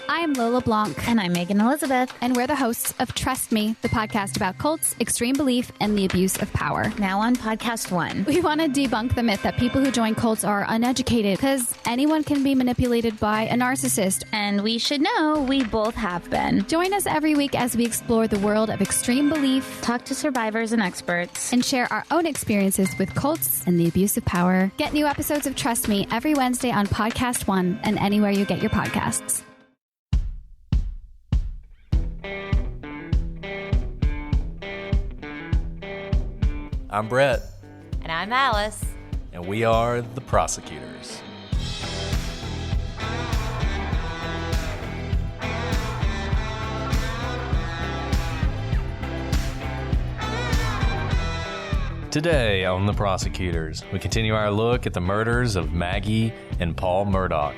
I'm Lola Blanc. And I'm Megan Elizabeth. And we're the hosts of Trust Me, the podcast about cults, extreme belief, and the abuse of power. Now on podcast 1. We want to debunk the myth that people who join cults are uneducated, because anyone can be manipulated by a narcissist. And we should know we both have been. Join us every week as we explore the world of extreme belief, talk to survivors and experts, and share our own experiences with cults and the abuse of power. Get new episodes of Trust Me every Wednesday on Podcast 1 and anywhere you get your podcasts. I'm Brett. And I'm Alice. And we are the prosecutors. Today on The Prosecutors, we continue our look at the murders of Maggie and Paul Murdaugh.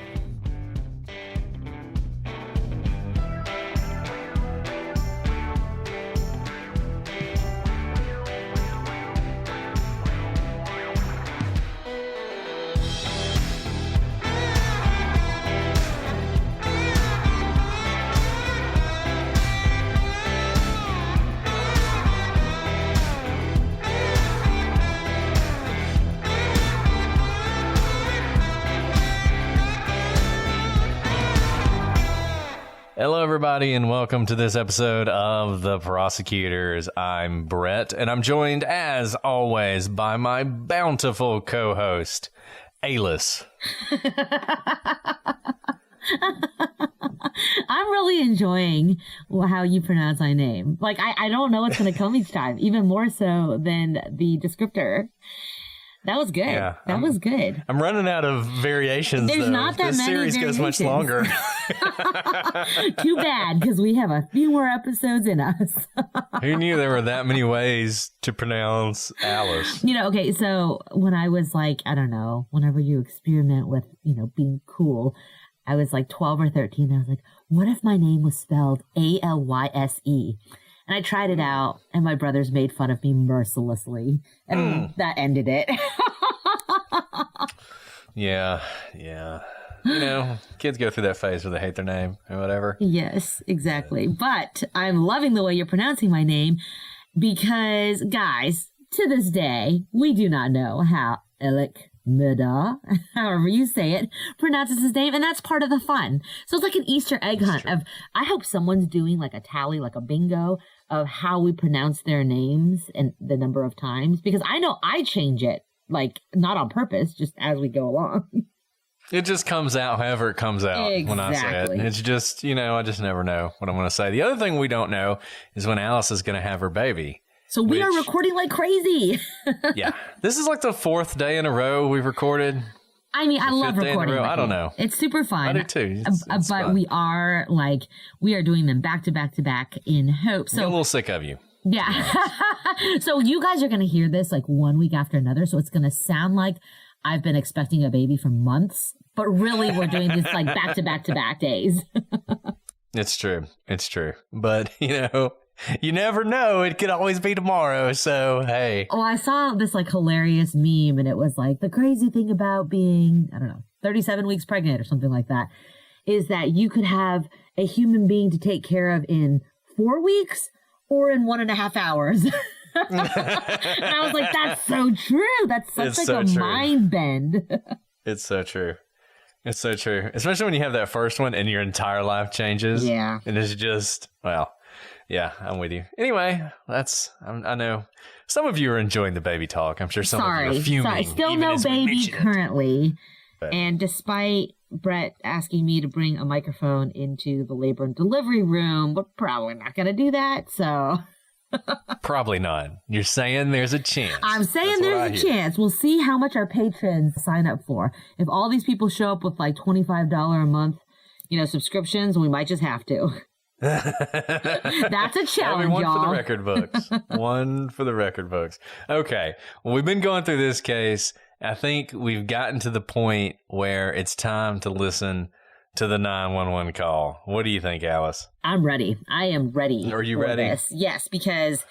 Hello, everybody, and welcome to this episode of The Prosecutors. I'm Brett, and I'm joined, as always, by my bountiful co-host, Alice. I'm really enjoying how you pronounce my name. Like, I don't know what's going to come each time, even more so than the descriptor. That was good. Yeah, that was good. I'm running out of variations. There's not that this many series variations. goes much longer. Too bad, because we have a few more episodes in us. Who knew there were that many ways to pronounce Alice? Okay, so when I was like, I don't know, whenever you experiment with, being cool, I was like 12 or 13. I was like, what if my name was spelled A-L-Y-S-E? And I tried it out, and my brothers made fun of me mercilessly, and that ended it. Yeah. Kids go through that phase where they hate their name or whatever. Yes, exactly. But I'm loving the way you're pronouncing my name because, guys, to this day, we do not know how Alec Murdaugh, however you say it, pronounces his name, and that's part of the fun. So it's like an Easter egg hunt of, I hope someone's doing like a tally, like a bingo of how we pronounce their names and the number of times, because I know I change it, like not on purpose, just as we go along. It just comes out however it comes out when I say it. It's just, I just never know what I'm going to say. The other thing we don't know is when Alice is going to have her baby. So we are recording like crazy. Yeah. This is like the 4th day in a row we've recorded. I mean, I love recording. I don't know. It's super fun. I do too. It's but fun. we are doing them back to back to back in hope. So I'm a little sick of you. Yeah. So you guys are going to hear this like one week after another. So it's going to sound like I've been expecting a baby for months, but really we're doing this like back to back to back days. It's true. But, you never know. It could always be tomorrow. So, hey. Oh, I saw this like hilarious meme, and it was like the crazy thing about being, 37 weeks pregnant or something like that, is that you could have a human being to take care of in 4 weeks or in 1.5 hours. And I was like, that's so true. That's such a mind bend. It's so true. It's so true. Especially when you have that first one and your entire life changes. Yeah. And it's just, yeah, I'm with you. Anyway, I know some of you are enjoying the baby talk. I'm sure some of you are fuming. Sorry, still no baby currently. And despite Brett asking me to bring a microphone into the labor and delivery room, we're probably not going to do that, so... Probably not. You're saying there's a chance. I'm saying there's a chance. We'll see how much our patrons sign up for. If all these people show up with like $25 a month, subscriptions, we might just have to. That's a challenge, one y'all. For the record books. One for the record books. Okay. Well, we've been going through this case. I think we've gotten to the point where it's time to listen to the 911 call. What do you think, Alice? I'm ready. I am ready. Are you ready? This. Yes, because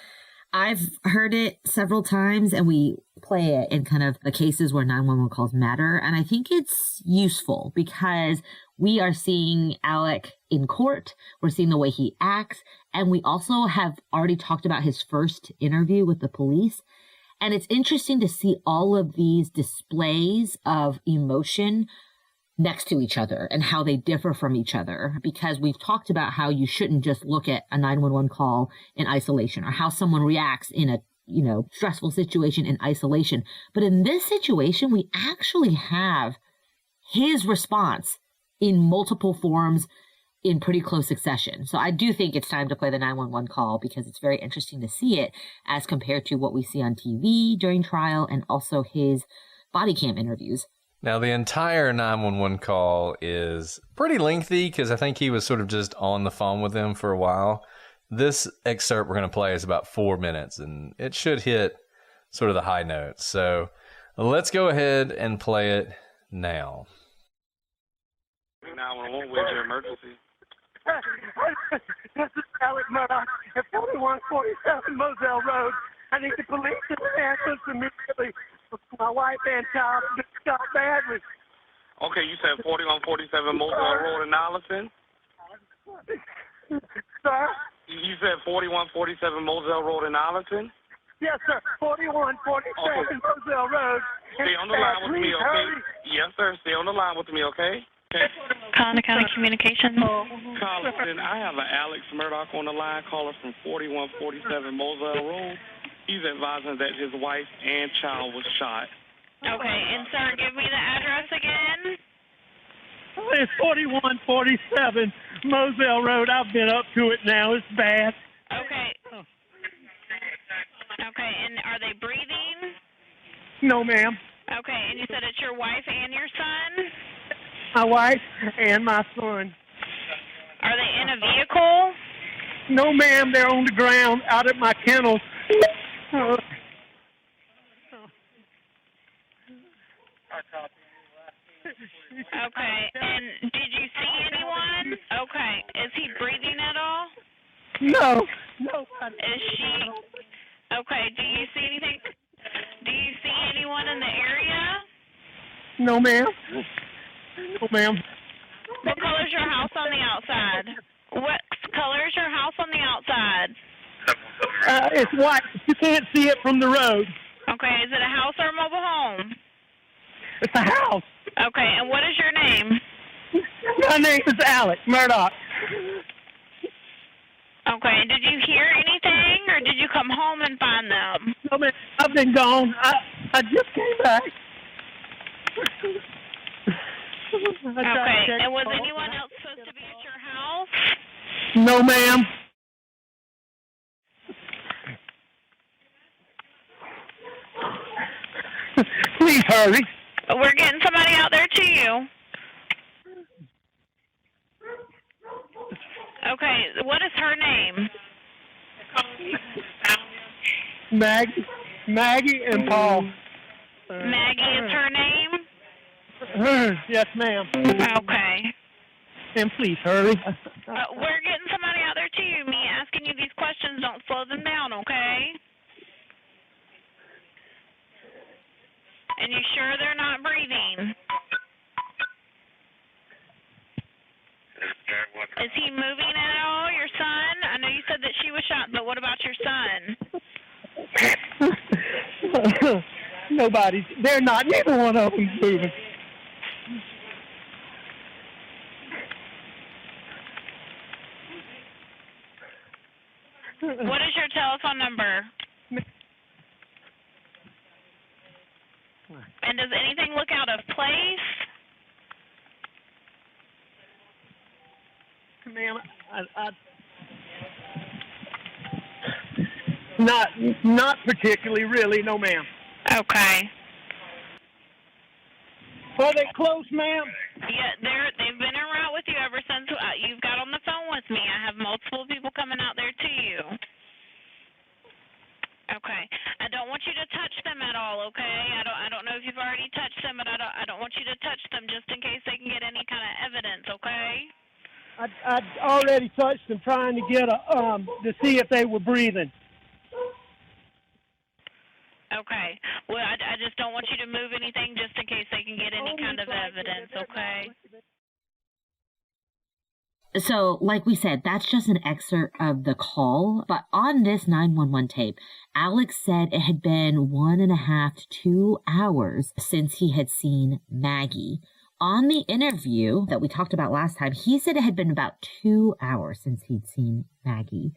I've heard it several times, and we play it in kind of the cases where 911 calls matter. And I think it's useful because we are seeing Alec in court. We're seeing the way he acts. And we also have already talked about his first interview with the police. And it's interesting to see all of these displays of emotion next to each other and how they differ from each other, because we've talked about how you shouldn't just look at a 911 call in isolation, or how someone reacts in a stressful situation in isolation. But in this situation, we actually have his response in multiple forms in pretty close succession. So I do think it's time to play the 911 call, because it's very interesting to see it as compared to what we see on TV during trial and also his body cam interviews. Now, the entire 911 call is pretty lengthy because I think he was sort of just on the phone with them for a while. This excerpt we're going to play is about 4 minutes, and it should hit sort of the high notes. So let's go ahead and play it now. 911, where's your emergency? This is Alec Murdaugh at 4147 Moselle Road. I need the police to ambulance immediately. My wife and child just shot badly. Okay, you said 4147 Moselle Road in Arlington? Sir? You said 4147 Moselle Road in Arlington? Yes, sir. 4147 Moselle Road. Stay on the line with me, okay? Yes, sir. Stay on the line with me, okay? Collier County Communications. Carlton, I have an Alex Murdaugh on the line, caller from 4147 Moselle Road. He's advising that his wife and child was shot. Okay, and sir, give me the address again. It's 4147 Moselle Road. I've been up to it now. It's bad. Okay. Okay, and are they breathing? No, ma'am. Okay, and you said it's your wife and your son? My wife and my son. Are they in a vehicle? No, ma'am. They're on the ground out at my kennel. Okay, and did you see anyone? Okay, is he breathing at all? No. Is she? Okay, do you see anything? Do you see anyone in the area? No, ma'am. No, ma'am. What color is your house on the outside? What color is your house on the outside? It's white. You can't see it from the road. Okay, is it a house or a mobile home? It's a house. Okay, and what is your name? My name is Alec Murdaugh. Okay, and did you hear anything, or did you come home and find them? No, man, I've been gone. I just came back. Okay, and was anyone else supposed to be at your house? No, ma'am. Please hurry. We're getting somebody out there to you. Okay, what is her name? Maggie and Paul. Maggie is her name? Yes, ma'am. Okay. And please hurry. We're getting somebody out there to you. Me asking you these questions don't slow them down, okay? And you sure they're not breathing? Is he moving at all, your son? I know you said that she was shot, but what about your son? Nobody. They're not. Neither one of them's moving. What is your telephone number? And does anything look out of place? Ma'am, not particularly, really, no, ma'am. Okay. Are they close, ma'am? Yeah, they've been en route with you ever since you've got on the phone with me. I have multiple people coming out there to you. Okay. I don't want you to touch them at all, okay? I don't know if you've already touched them, but I don't want you to touch them just in case they can get any kind of evidence, okay? I'd already touched them trying to get to see if they were breathing. Well, I just don't want you to move anything just in case they can get any kind of evidence, okay? So, like we said, that's just an excerpt of the call. But on this 911 tape, Alex said it had been 1.5 to 2 hours since he had seen Maggie. On the interview that we talked about last time, he said it had been about 2 hours since he'd seen Maggie.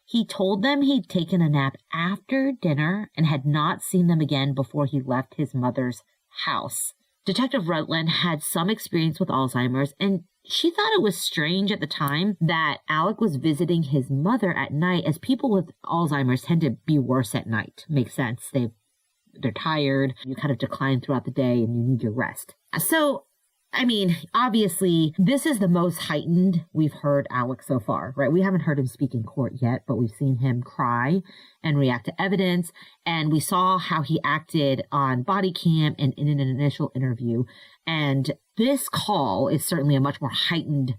He told them he'd taken a nap after dinner and had not seen them again before he left his mother's house. Detective Rutland had some experience with Alzheimer's, and she thought it was strange at the time that Alec was visiting his mother at night, as people with Alzheimer's tend to be worse at night. Makes sense. They're tired. You kind of decline throughout the day and you need your rest. So, I mean, obviously, this is the most heightened we've heard Alex so far, right? We haven't heard him speak in court yet, but we've seen him cry and react to evidence. And we saw how he acted on body cam and in an initial interview. And this call is certainly a much more heightened,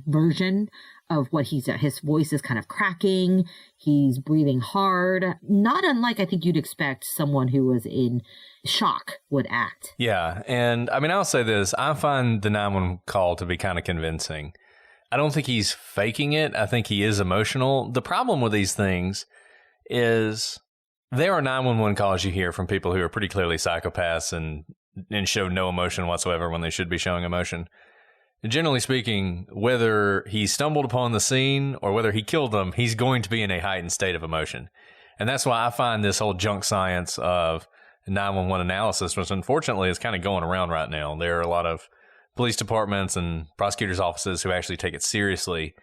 version of what he's at. His voice is kind of cracking. He's breathing hard. Not unlike I think you'd expect someone who was in shock would act. Yeah. And I mean, I'll say this. I find the 911 call to be kind of convincing. I don't think he's faking it. I think he is emotional. The problem with these things is there are 911 calls you hear from people who are pretty clearly psychopaths and show no emotion whatsoever when they should be showing emotion. Generally speaking, whether he stumbled upon the scene or whether he killed them, he's going to be in a heightened state of emotion. And that's why I find this whole junk science of 911 analysis, which unfortunately is kind of going around right now. There are a lot of police departments and prosecutors' offices who actually take it seriously.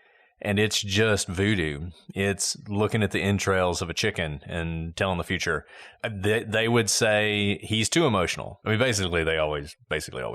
And it's just voodoo. It's looking at the entrails of a chicken and telling the future. They would say he's too emotional. I mean, basically, they always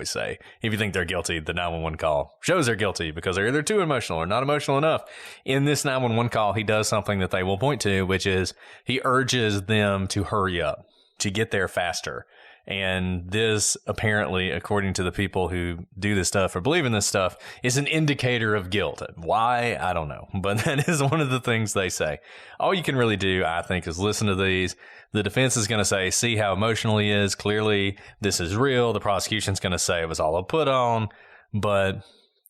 say, if you think they're guilty, the 911 call shows they're guilty because they're either too emotional or not emotional enough. In this 911 call, he does something that they will point to, which is he urges them to hurry up, to get there faster. And this, apparently, according to the people who do this stuff or believe in this stuff, is an indicator of guilt. Why? I don't know. But that is one of the things they say. All you can really do, I think, is listen to these. The defense is going to say, see how emotional he is. Clearly, this is real. The prosecution's going to say it was all a put on. But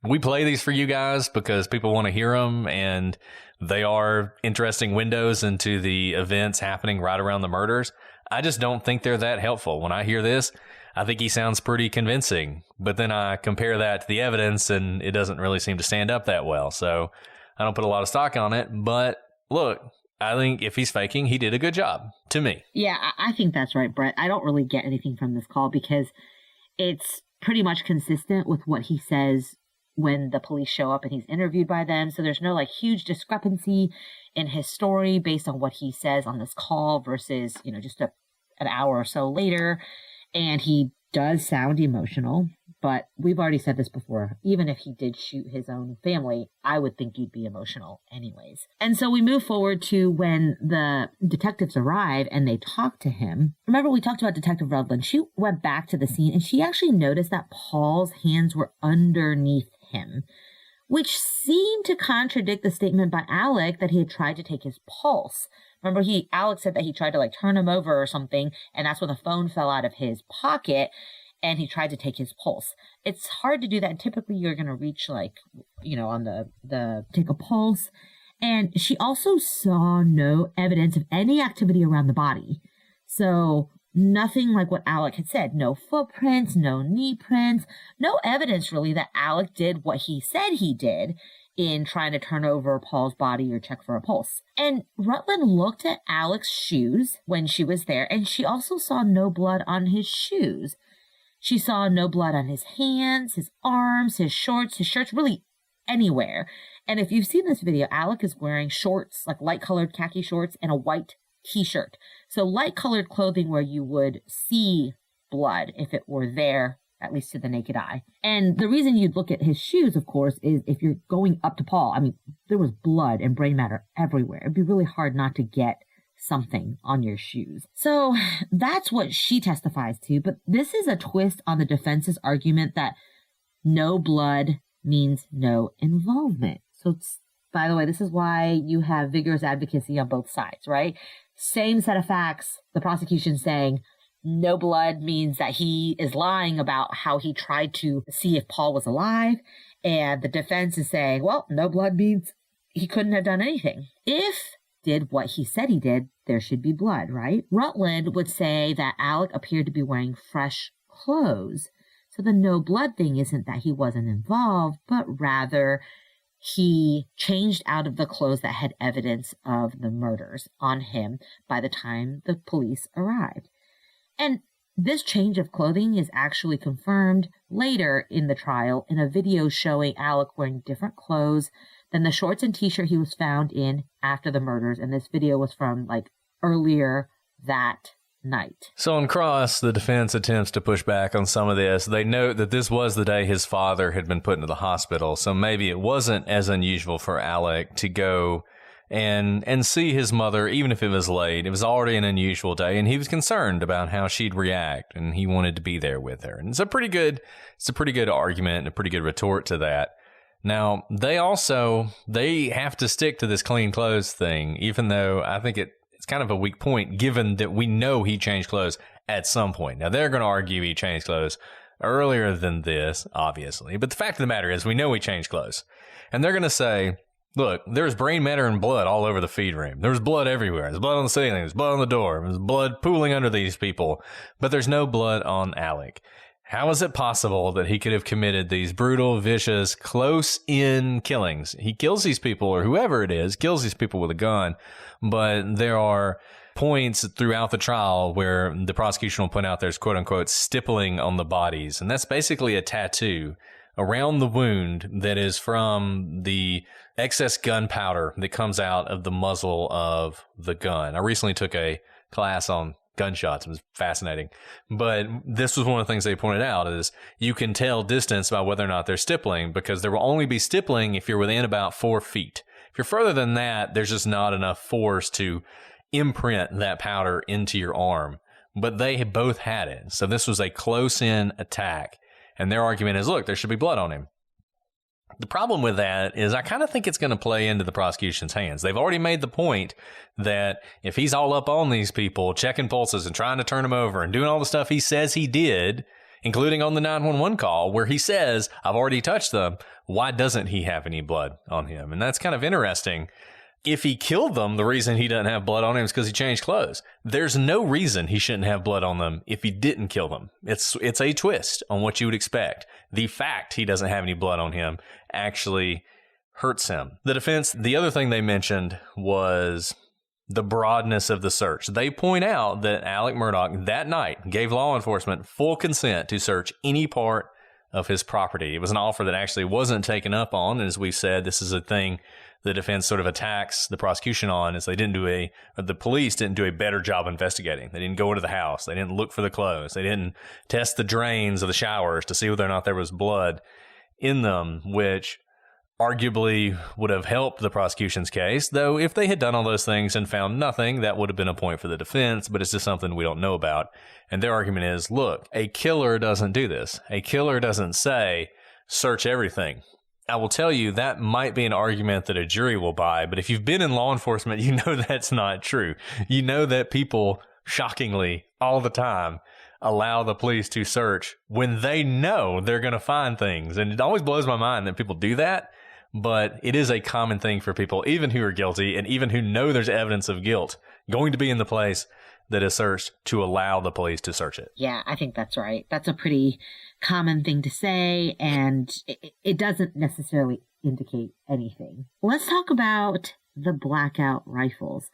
we play these for you guys because people want to hear them. And they are interesting windows into the events happening right around the murders. I just don't think they're that helpful. When I hear this, I think he sounds pretty convincing. But then I compare that to the evidence, and it doesn't really seem to stand up that well. So I don't put a lot of stock on it. But look, I think if he's faking, he did a good job, to me. Yeah, I think that's right, Brett. I don't really get anything from this call because it's pretty much consistent with what he says when the police show up and he's interviewed by them. So there's no huge discrepancy in his story based on what he says on this call versus, just an hour or so later. And he does sound emotional, but we've already said this before. Even if he did shoot his own family, I would think you'd be emotional anyways. And so we move forward to when the detectives arrive and they talk to him. Remember, we talked about Detective Rutland. She went back to the scene and she actually noticed that Paul's hands were underneath him, which seemed to contradict the statement by Alec that he had tried to take his pulse. Remember, Alex said that he tried to turn him over or something, and that's when the phone fell out of his pocket, and he tried to take his pulse. It's hard to do that. Typically, you're going to reach on the take a pulse. And she also saw no evidence of any activity around the body. So nothing like what Alec had said. No footprints, no knee prints, no evidence really that Alec did what he said he did in trying to turn over Paul's body or check for a pulse. And Rutland looked at Alec's shoes when she was there, and she also saw no blood on his shoes. She saw no blood on his hands, his arms, his shorts, his shirts, really anywhere. And if you've seen this video, Alec is wearing shorts, light-colored khaki shorts and a white t-shirt. So light-colored clothing where you would see blood if it were there, at least to the naked eye. And the reason you'd look at his shoes, of course, is if you're going up to Paul. I mean, there was blood and brain matter everywhere. It'd be really hard not to get something on your shoes. So that's what she testifies to. But this is a twist on the defense's argument that no blood means no involvement. So by the way, this is why you have vigorous advocacy on both sides, right? Same set of facts. The prosecution saying no blood means that he is lying about how he tried to see if Paul was alive. And the defense is saying, well, no blood means he couldn't have done anything. If did what he said he did, there should be blood, right? Rutland would say that Alec appeared to be wearing fresh clothes. So the no blood thing isn't that he wasn't involved, but rather he changed out of the clothes that had evidence of the murders on him by the time the police arrived. And this change of clothing is actually confirmed later in the trial in a video showing Alec wearing different clothes than the shorts and t-shirt he was found in after the murders. And this video was from earlier that night. So on cross, the defense attempts to push back on some of this. They note that this was the day his father had been put into the hospital, so maybe it wasn't as unusual for Alec to go and see his mother, even if it was late. It was already an unusual day, and he was concerned about how she'd react, and he wanted to be there with her. And it's a pretty good argument and a pretty good retort to that. Now, they have to stick to this clean clothes thing, even though I think it's kind of a weak point, given that we know he changed clothes at some point. Now, they're going to argue he changed clothes earlier than this, obviously. But the fact of the matter is, we know he changed clothes. And they're going to say, look, there's brain matter and blood all over the feed room. There's blood everywhere. There's blood on the ceiling. There's blood on the door. There's blood pooling under these people. But there's no blood on Alec. How is it possible that he could have committed these brutal, vicious, close-in killings? He kills these people, or whoever it is, kills these people with a gun, but there are points throughout the trial where the prosecution will point out there's quote-unquote stippling on the bodies, and that's basically a tattoo around the wound that is from the excess gunpowder that comes out of the muzzle of the gun. I recently took a class on gunshots. It was fascinating. But this was one of the things they pointed out is you can tell distance by whether or not they're stippling, because there will only be stippling if you're within about 4 feet. If you're further than that, there's just not enough force to imprint that powder into your arm. But they both had it. So this was a close-in attack. And their argument is, look, there should be blood on him. The problem with that is I kind of think it's going to play into the prosecution's hands. They've already made the point that if he's all up on these people, checking pulses and trying to turn them over and doing all the stuff he says he did, including on the 911 call where he says, I've already touched them, why doesn't he have any blood on him? And that's kind of interesting. If he killed them, the reason he doesn't have blood on him is because he changed clothes. There's no reason he shouldn't have blood on them if he didn't kill them. It's a twist on what you would expect. The fact he doesn't have any blood on him actually hurts him. The defense, the other thing they mentioned was the broadness of the search. They point out that Alec Murdaugh that night gave law enforcement full consent to search any part of his property. It was an offer that actually wasn't taken up on. And as we've said, this is a thing the defense sort of attacks the prosecution on, is the police didn't do a better job investigating. They didn't go into the house. They didn't look for the clothes. They didn't test the drains of the showers to see whether or not there was blood in them, which arguably would have helped the prosecution's case. Though if they had done all those things and found nothing, that would have been a point for the defense, but it's just something we don't know about. And their argument is, look, a killer doesn't do this. A killer doesn't say, search everything. I will tell you that might be an argument that a jury will buy, but if you've been in law enforcement, you know that's not true. You know that people, shockingly, all the time, allow the police to search when they know they're going to find things. And it always blows my mind that people do that, but it is a common thing for people, even who are guilty and even who know there's evidence of guilt, going to be in the place that is searched to allow the police to search it. Yeah, I think that's right. That's a pretty common thing to say, and it doesn't necessarily indicate anything. Let's talk about the blackout rifles.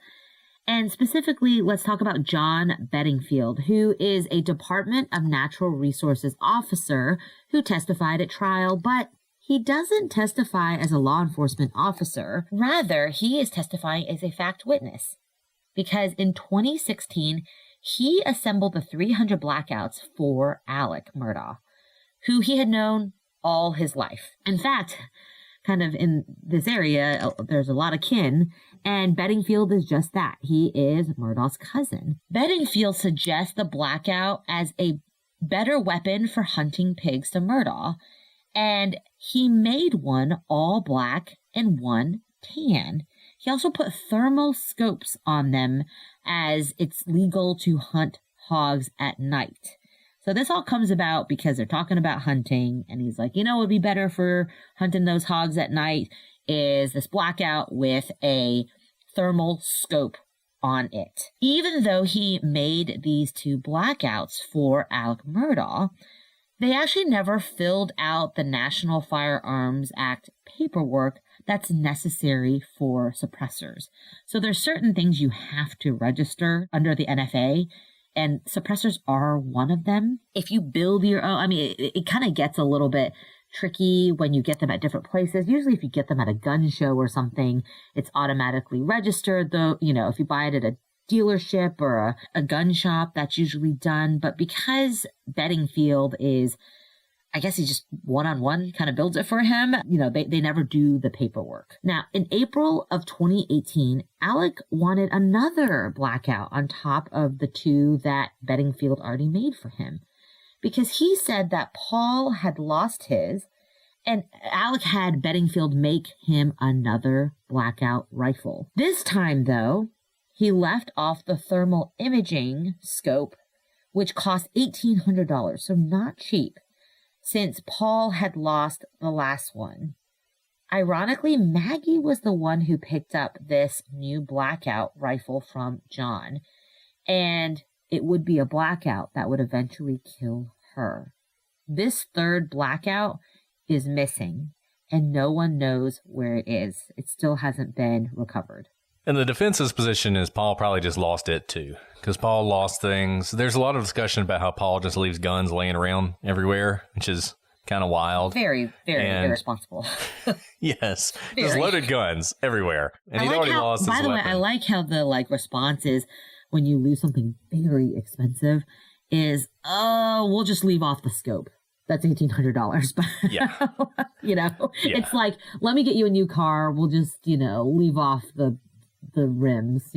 And specifically, let's talk about John Bedingfield, who is a Department of Natural Resources officer who testified at trial, but he doesn't testify as a law enforcement officer. Rather, he is testifying as a fact witness. Because in 2016, he assembled the 300 blackouts for Alec Murdaugh, who he had known all his life. In fact, kind of in this area, there's a lot of kin, and Bedingfield is just that. He is Murdaugh's cousin. Bedingfield suggests the blackout as a better weapon for hunting pigs to Murdaugh, and he made one all black and one tan. He also put thermal scopes on them as it's legal to hunt hogs at night. So this all comes about because they're talking about hunting, and he's like, what would be better for hunting those hogs at night is this blackout with a thermal scope on it. Even though he made these 2 blackouts for Alec Murdaugh, they actually never filled out the National Firearms Act paperwork that's necessary for suppressors. So there's certain things you have to register under the NFA, and suppressors are one of them. If you build your own, it kind of gets a little bit tricky when you get them at different places. Usually if you get them at a gun show or something, it's automatically registered, though. If you buy it at a dealership or a gun shop, that's usually done. But because Bedingfield is, I guess he just one-on-one kind of builds it for him, they never do the paperwork. Now, in April of 2018, Alec wanted another blackout on top of the 2 that Bedingfield already made for him, because he said that Paul had lost his, and Alec had Bedingfield make him another blackout rifle. This time, though, he left off the thermal imaging scope, which cost $1,800, so not cheap, since Paul had lost the last one. Ironically, Maggie was the one who picked up this new blackout rifle from John, and it would be a blackout that would eventually kill her. This 3rd blackout is missing, and no one knows where it is. It still hasn't been recovered. And the defense's position is Paul probably just lost it too, because Paul lost things. There's a lot of discussion about how Paul just leaves guns laying around everywhere, which is kind of wild. Very, very irresponsible. Yes, just loaded guns everywhere, and he's already lost his weapon. By the way, I like how the response is when you lose something very expensive is, we'll just leave off the scope. That's $1,800. But yeah, it's like, let me get you a new car. We'll just leave off the rims.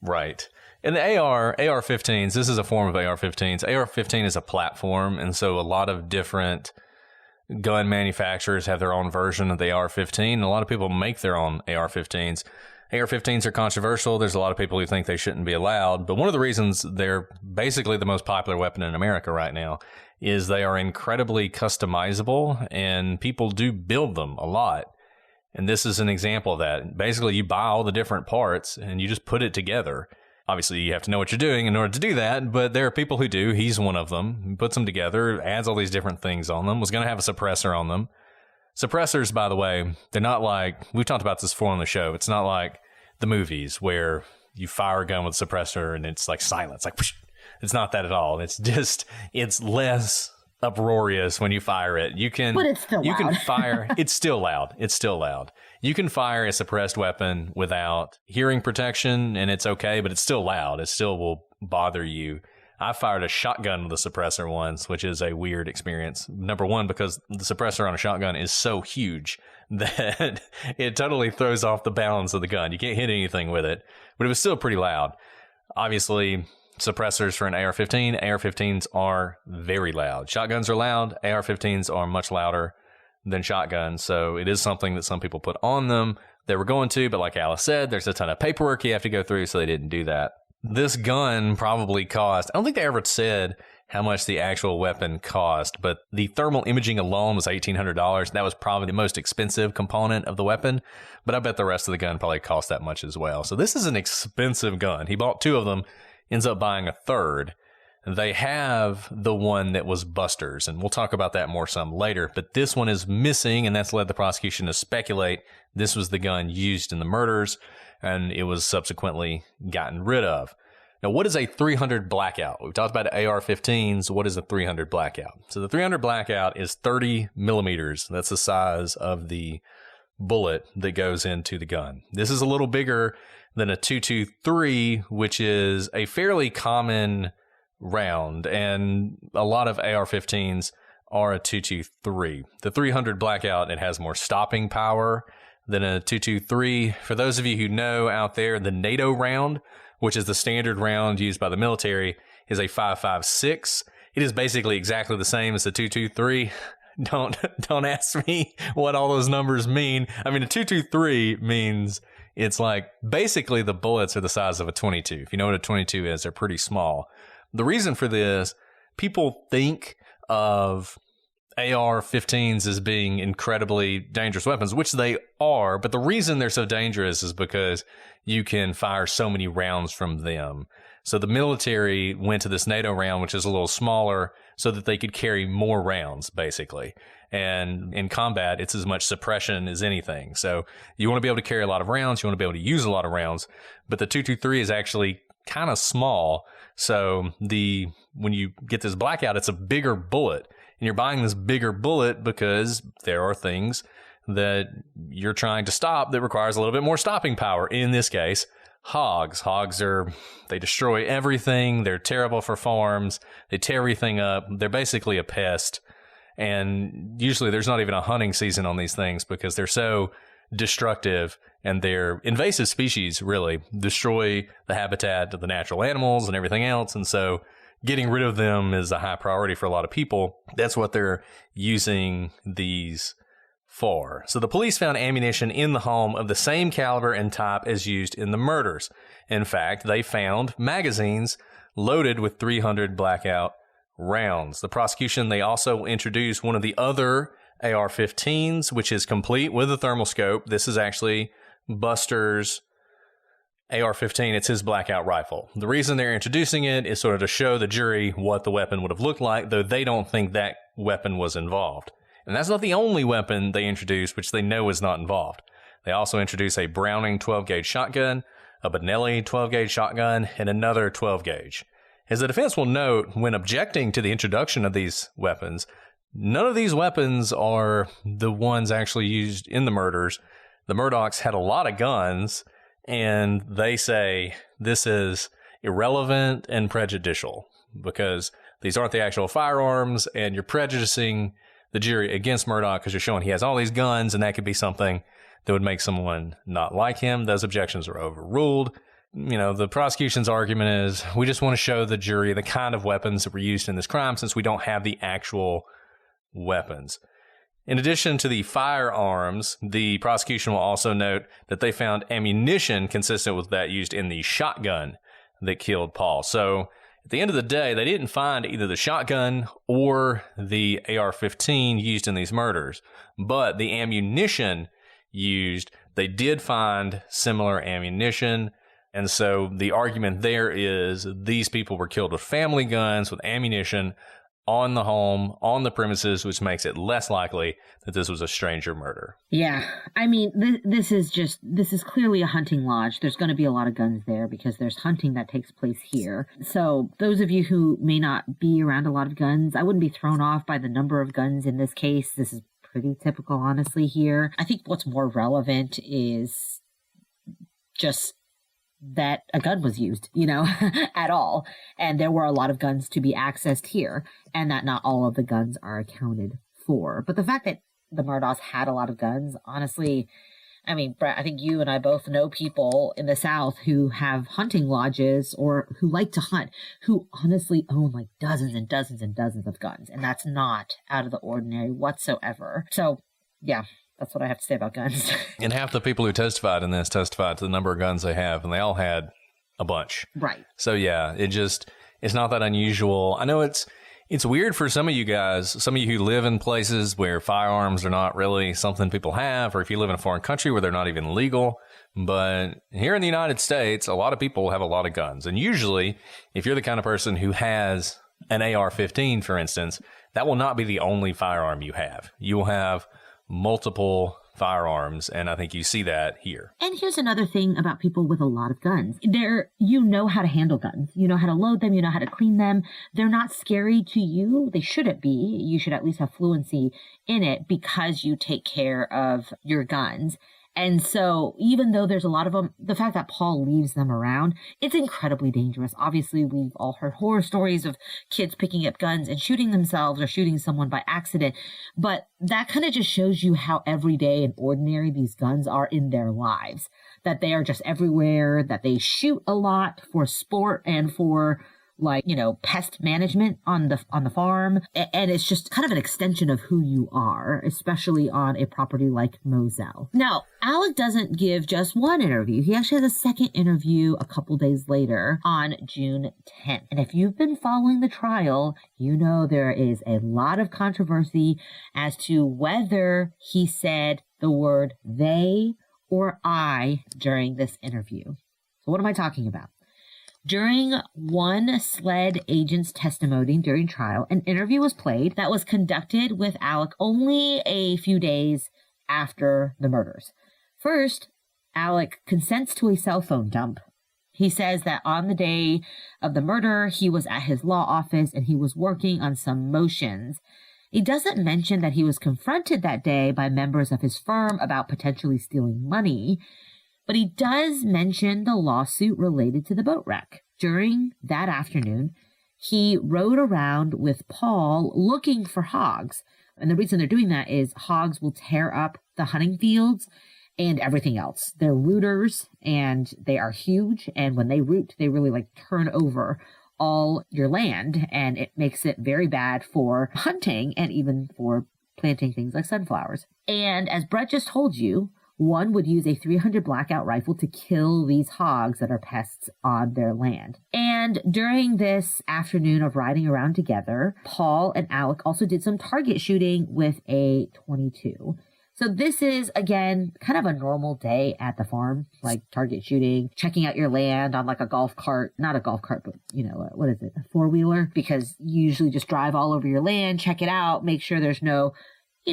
Right. And the AR-15s, this is a form of AR-15s. AR-15 is a platform, and so a lot of different gun manufacturers have their own version of the AR-15. And a lot of people make their own AR-15s. AR-15s are controversial. There's a lot of people who think they shouldn't be allowed. But one of the reasons they're basically the most popular weapon in America right now is they are incredibly customizable, and people do build them a lot. And this is an example of that. Basically, you buy all the different parts and you just put it together. Obviously, you have to know what you're doing in order to do that, but there are people who do. He's one of them. He puts them together, adds all these different things on them, was going to have a suppressor on them. Suppressors, by the way, they're not like, we've talked about this before on the show, it's not like the movies where you fire a gun with a suppressor and it's like silence, like whoosh. It's not that at all. It's just, it's less uproarious when you fire it. But it's still loud. You can fire, it's still loud. It's still loud. You can fire a suppressed weapon without hearing protection, and it's okay, but it's still loud. It still will bother you. I fired a shotgun with a suppressor once, which is a weird experience. Number one, because the suppressor on a shotgun is so huge that it totally throws off the balance of the gun. You can't hit anything with it, but it was still pretty loud. Obviously, suppressors for an AR-15, AR-15s are very loud. Shotguns are loud. AR-15s are much louder than shotguns, so it is something that some people put on them. They were going to, but like Alice said, there's a ton of paperwork you have to go through, so they didn't do that. This gun probably cost, I don't think they ever said how much the actual weapon cost, but the thermal imaging alone was $1,800. That was probably the most expensive component of the weapon, but I bet the rest of the gun probably cost that much as well. So this is an expensive gun. He bought two of them, ends up buying a third. They have the one that was Buster's, and we'll talk about that more some later, but this one is missing, and that's led the prosecution to speculate this was the gun used in the murders, and it was subsequently gotten rid of. Now, what is a 300 blackout? We've talked about AR-15s. What is a 300 blackout? So the 300 blackout is 30 millimeters. That's the size of the bullet that goes into the gun. This is a little bigger than a .223, which is a fairly common round, and a lot of AR-15s are a .223. The 300 blackout, it has more stopping power than a .223. For those of you who know out there, the NATO round, which is the standard round used by the military, is a .556. It is basically exactly the same as the .223. Don't ask me what all those numbers mean. I mean, a .223 means It's like basically the bullets are the size of a 22. If you know what a 22 is, they're pretty small. The reason for this, people think of AR-15s as being incredibly dangerous weapons, which they are, but the reason they're so dangerous is because you can fire so many rounds from them. So the military went to this NATO round, which is a little smaller, so that they could carry more rounds, basically. And in combat, it's as much suppression as anything. So you want to be able to carry a lot of rounds, you want to be able to use a lot of rounds, but the 223 is actually kind of small. So when you get this blackout, it's a bigger bullet. And you're buying this bigger bullet because there are things that you're trying to stop that requires a little bit more stopping power. In this case, hogs. Hogs they destroy everything. They're terrible for farms. They tear everything up. They're basically a pest. And usually there's not even a hunting season on these things because they're so destructive, and they're invasive species, really. Destroy the habitat of the natural animals and everything else. And so getting rid of them is a high priority for a lot of people. That's what they're using these for. So the police found ammunition in the home of the same caliber and type as used in the murders. In fact, they found magazines loaded with 300 blackout rounds. The prosecution, they also introduced one of the other AR-15s, which is complete with a thermal scope. This is actually Buster's AR-15, it's his blackout rifle. The reason they're introducing it is sort of to show the jury what the weapon would have looked like, though they don't think that weapon was involved. And that's not the only weapon they introduced, which they know is not involved. They also introduce a Browning 12-gauge shotgun, a Benelli 12-gauge shotgun, and another 12-gauge. As the defense will note, when objecting to the introduction of these weapons, none of these weapons are the ones actually used in the murders. The Murdaughs had a lot of guns, and they say this is irrelevant and prejudicial because these aren't the actual firearms, and you're prejudicing the jury against Murdaugh because you're showing he has all these guns, and that could be something that would make someone not like him. Those objections are overruled. You know, the prosecution's argument is we just want to show the jury the kind of weapons that were used in this crime since we don't have the actual weapons. In addition to the firearms, the prosecution will also note that they found ammunition consistent with that used in the shotgun that killed Paul. So at the end of the day, they didn't find either the shotgun or the AR-15 used in these murders, but the ammunition used, they did find similar ammunition. And so the argument there is these people were killed with family guns, with ammunition on the home, on the premises, which makes it less likely that this was a stranger murder. Yeah. I mean, this is clearly a hunting lodge. There's going to be a lot of guns there because there's hunting that takes place here. So those of you who may not be around a lot of guns, I wouldn't be thrown off by the number of guns in this case. This is pretty typical, honestly, here. I think what's more relevant is just that a gun was used, at all. And there were a lot of guns to be accessed here, and that not all of the guns are accounted for. But the fact that the Murdaughs had a lot of guns, honestly, I mean, Brett, I think you and I both know people in the South who have hunting lodges or who like to hunt, who honestly own like dozens and dozens and dozens of guns. And that's not out of the ordinary whatsoever. So, yeah. That's what I have to say about guns. And half the people who testified in this testified to the number of guns they have, and they all had a bunch. Right. So, yeah, it's not that unusual. I know it's weird for some of you guys, some of you who live in places where firearms are not really something people have, or if you live in a foreign country where they're not even legal. But here in the United States, a lot of people have a lot of guns. And usually, if you're the kind of person who has an AR-15, for instance, that will not be the only firearm you have. You will have multiple firearms, and I think you see that here. And here's another thing about people with a lot of guns. You know how to handle guns. You know how to load them. You know how to clean them. They're not scary to you. They shouldn't be. You should at least have fluency in it because you take care of your guns. And so even though there's a lot of them, the fact that Paul leaves them around, it's incredibly dangerous. Obviously, we've all heard horror stories of kids picking up guns and shooting themselves or shooting someone by accident. But that kind of just shows you how everyday and ordinary these guns are in their lives, that they are just everywhere, that they shoot a lot for sport and for like, pest management on the farm. And it's just kind of an extension of who you are, especially on a property like Moselle. Now, Alec doesn't give just one interview. He actually has a second interview a couple days later on June 10th. And if you've been following the trial, you know there is a lot of controversy as to whether he said the word they or I during this interview. So what am I talking about? During one SLED agent's testimony during trial, an interview was played that was conducted with Alec only a few days after the murders. First, Alec consents to a cell phone dump. He says that on the day of the murder, he was at his law office and he was working on some motions. He doesn't mention that he was confronted that day by members of his firm about potentially stealing money, but he does mention the lawsuit related to the boat wreck. During that afternoon, he rode around with Paul looking for hogs. And the reason they're doing that is hogs will tear up the hunting fields and everything else. They're rooters and they are huge. And when they root, they really turn over all your land. And it makes it very bad for hunting and even for planting things like sunflowers. And as Brett just told you, one would use a 300 blackout rifle to kill these hogs that are pests on their land. And during this afternoon of riding around together, Paul and Alec also did some target shooting with a .22. So this is, again, kind of a normal day at the farm, like target shooting, checking out your land on a golf cart, not a golf cart, but, what is it, a four-wheeler? Because you usually just drive all over your land, check it out, make sure there's no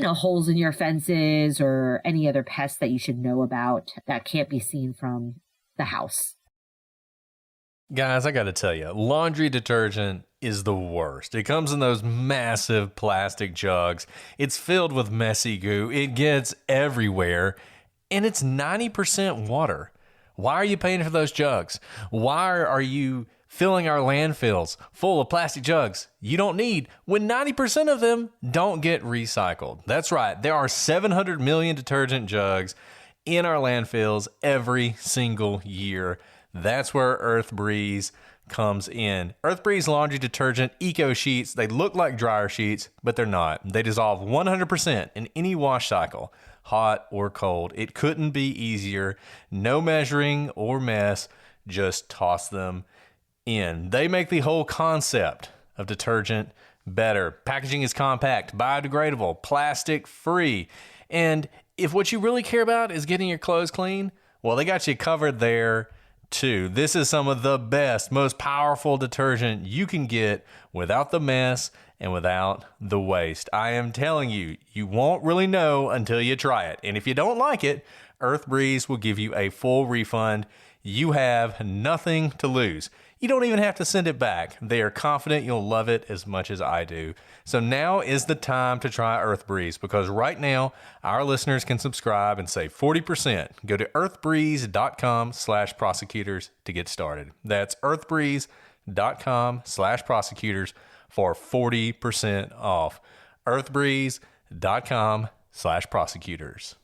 holes in your fences or any other pests that you should know about that can't be seen from the house. Guys, I got to tell you, laundry detergent is the worst. It comes in those massive plastic jugs. It's filled with messy goo. It gets everywhere, and it's 90% water. Why are you paying for those jugs? Why are you filling our landfills full of plastic jugs you don't need when 90% of them don't get recycled? That's right. There are 700 million detergent jugs in our landfills every single year. That's where Earth Breeze comes in. Earth Breeze laundry detergent eco sheets, they look like dryer sheets, but they're not. They dissolve 100% in any wash cycle, hot or cold. It couldn't be easier. No measuring or mess. Just toss them in. They make the whole concept of detergent better. Packaging is compact, biodegradable, plastic free. And if what you really care about is getting your clothes clean, well, they got you covered there too. This is some of the best, most powerful detergent you can get without the mess and without the waste. I am telling you, you won't really know until you try it. And if you don't like it, Earth Breeze will give you a full refund. You have nothing to lose. You don't even have to send it back. They are confident you'll love it as much as I do. So now is the time to try Earth Breeze, because right now our listeners can subscribe and save 40%. Go to earthbreeze.com/prosecutors to get started. That's earthbreeze.com/prosecutors for 40% off. earthbreeze.com/prosecutors.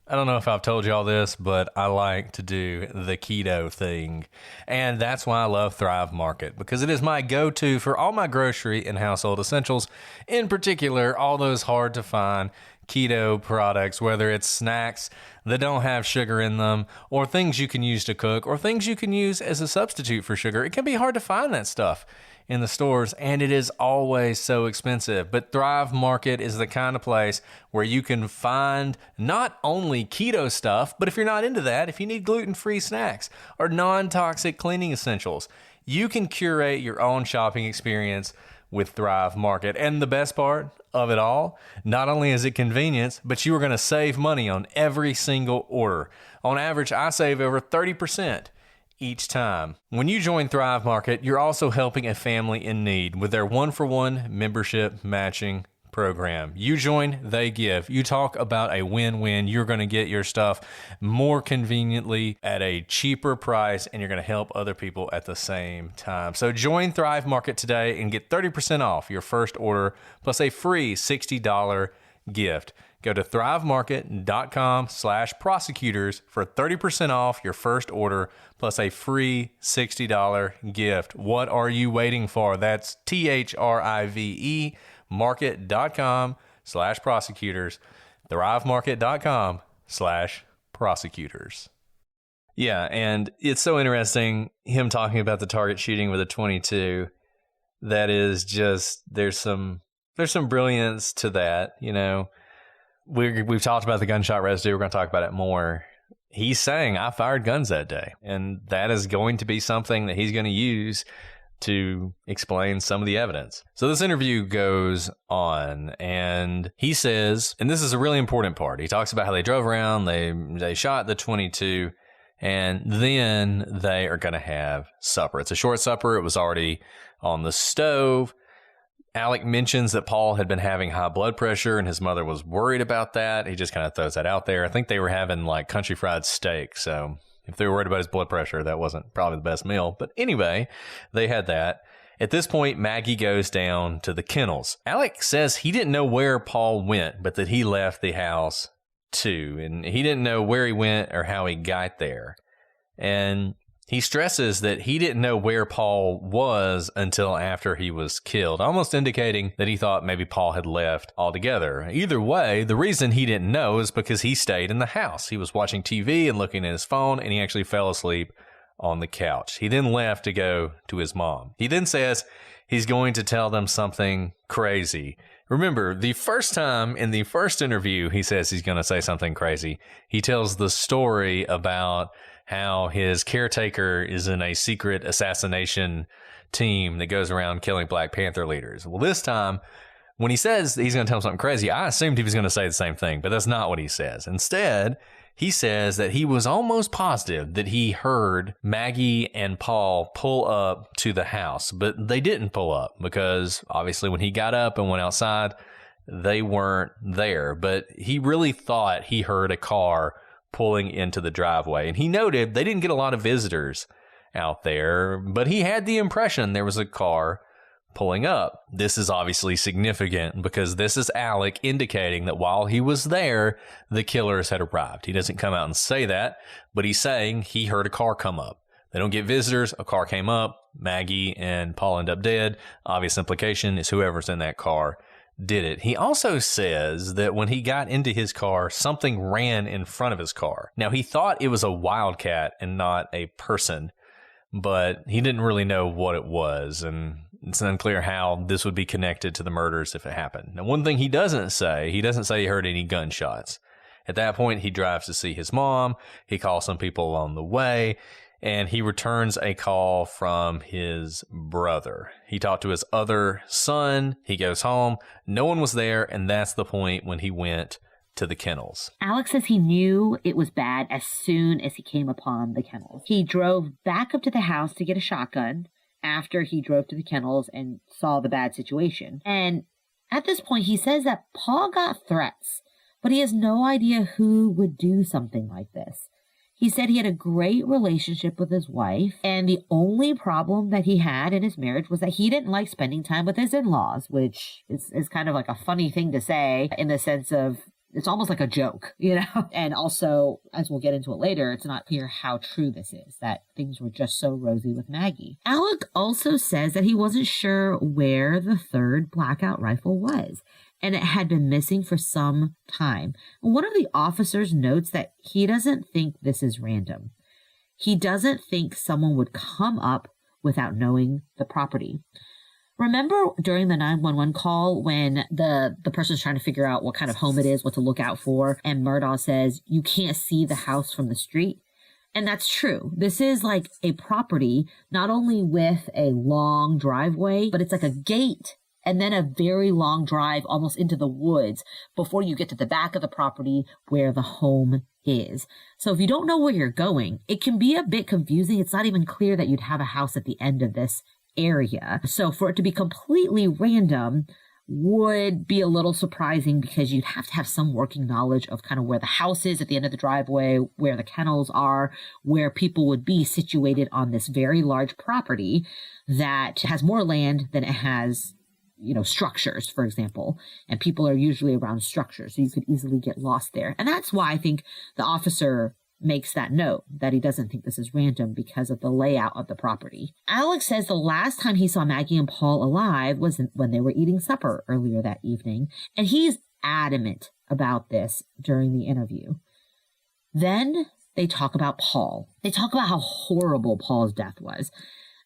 I don't know if I've told you all this, but I like to do the keto thing. And that's why I love Thrive Market, because it is my go-to for all my grocery and household essentials. In particular, all those hard to find keto products, whether it's snacks that don't have sugar in them, or things you can use to cook, or things you can use as a substitute for sugar. It can be hard to find that stuff in the stores, and it is always so expensive. But Thrive Market is the kind of place where you can find not only keto stuff, but if you're not into that, if you need gluten-free snacks or non-toxic cleaning essentials, you can curate your own shopping experience with Thrive Market. And the best part of it all, not only is it convenience, but you are going to save money on every single order. On average, I save over 30% each time. When you join Thrive Market, you're also helping a family in need with their 1-for-1 membership matching program. You join, they give. You talk about a win-win. You're going to get your stuff more conveniently at a cheaper price, and you're going to help other people at the same time. So join Thrive Market today and get 30% off your first order plus a free $60 gift. Go to thrivemarket.com/prosecutors for 30% off your first order plus a free $60 gift. What are you waiting for? That's THRIVE market.com/prosecutors. thrivemarket.com/prosecutors. Yeah, and it's so interesting, him talking about the target shooting with a .22. That is just, there's some brilliance to that. You know, we've talked about the gunshot residue. We're going to talk about it more. He's saying, I fired guns that day. And that is going to be something that he's going to use to explain some of the evidence. So this interview goes on, and he says, and this is a really important part, he talks about how they drove around, they shot the .22, and then they are going to have supper. It's a short supper. It was already on the stove. Alec mentions that Paul had been having high blood pressure, and his mother was worried about that. He just kind of throws that out there. I think they were having like country fried steak, so if they were worried about his blood pressure, that wasn't probably the best meal. But anyway, they had that. At this point, Maggie goes down to the kennels. Alec says he didn't know where Paul went, but that he left the house too. And he didn't know where he went or how he got there. And he stresses that he didn't know where Paul was until after he was killed, almost indicating that he thought maybe Paul had left altogether. Either way, the reason he didn't know is because he stayed in the house. He was watching TV and looking at his phone, and he actually fell asleep on the couch. He then left to go to his mom. He then says he's going to tell them something crazy. Remember, the first time in the first interview, he says he's going to say something crazy. He tells the story about how his caretaker is in a secret assassination team that goes around killing Black Panther leaders. Well, this time, when he says he's going to tell him something crazy, I assumed he was going to say the same thing, but that's not what he says. Instead, he says that he was almost positive that he heard Maggie and Paul pull up to the house, but they didn't pull up because obviously when he got up and went outside, they weren't there. But he really thought he heard a car pulling into the driveway. And he noted they didn't get a lot of visitors out there, but he had the impression there was a car pulling up. This is obviously significant because this is Alec indicating that while he was there, the killers had arrived. He doesn't come out and say that, but he's saying he heard a car come up. They don't get visitors. A car came up. Maggie and Paul end up dead. Obvious implication is whoever's in that car did it. He also says that when he got into his car, something ran in front of his car. Now, he thought it was a wildcat and not a person, but he didn't really know what it was, and it's unclear how this would be connected to the murders if it happened. Now, one thing he doesn't say he heard any gunshots. At that point, he drives to see his mom. He calls some people along the way, and he returns a call from his brother. He talked to his other son. He goes home. No one was there, and that's the point when he went to the kennels. Alex says he knew it was bad as soon as he came upon the kennels. He drove back up to the house to get a shotgun after he drove to the kennels and saw the bad situation. And at this point, he says that Paul got threats, but he has no idea who would do something like this. He said he had a great relationship with his wife, and the only problem that he had in his marriage was that he didn't like spending time with his in-laws, which is kind of like a funny thing to say in the sense of it's almost like a joke, you know? And also, as we'll get into it later, it's not clear how true this is, that things were just so rosy with Maggie. Alec also says that he wasn't sure where the third blackout rifle was, and it had been missing for some time. One of the officers notes that he doesn't think this is random. He doesn't think someone would come up without knowing the property. Remember during the 911 call when the person's trying to figure out what kind of home it is, what to look out for, and Murdaugh says, you can't see the house from the street? And that's true. This is like a property, not only with a long driveway, but it's like a gate and then a very long drive almost into the woods before you get to the back of the property where the home is. So if you don't know where you're going, it can be a bit confusing. It's not even clear that you'd have a house at the end of this area. So for it to be completely random would be a little surprising because you'd have to have some working knowledge of kind of where the house is at the end of the driveway, where the kennels are, where people would be situated on this very large property that has more land than it has structures, for example, and people are usually around structures, so you could easily get lost there. And that's why I think the officer makes that note that he doesn't think this is random because of the layout of the property. Alex says the last time he saw Maggie and Paul alive was when they were eating supper earlier that evening, and he's adamant about this during the interview. Then they talk about Paul. They talk about how horrible Paul's death was,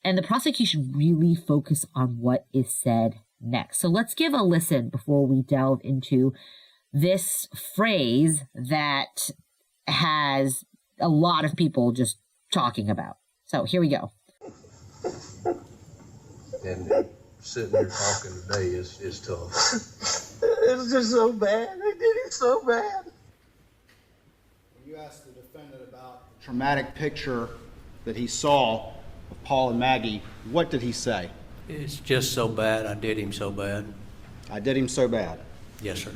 and the prosecution really focus on what is said next. So let's give a listen before we delve into this phrase that has a lot of people just talking about. So here we go. And sitting here talking today is tough. It's just so bad. They did it so bad. When you asked the defendant about the traumatic picture that he saw of Paul and Maggie, what did he say? It's just so bad. I did him so bad. I did him so bad. Yes, sir.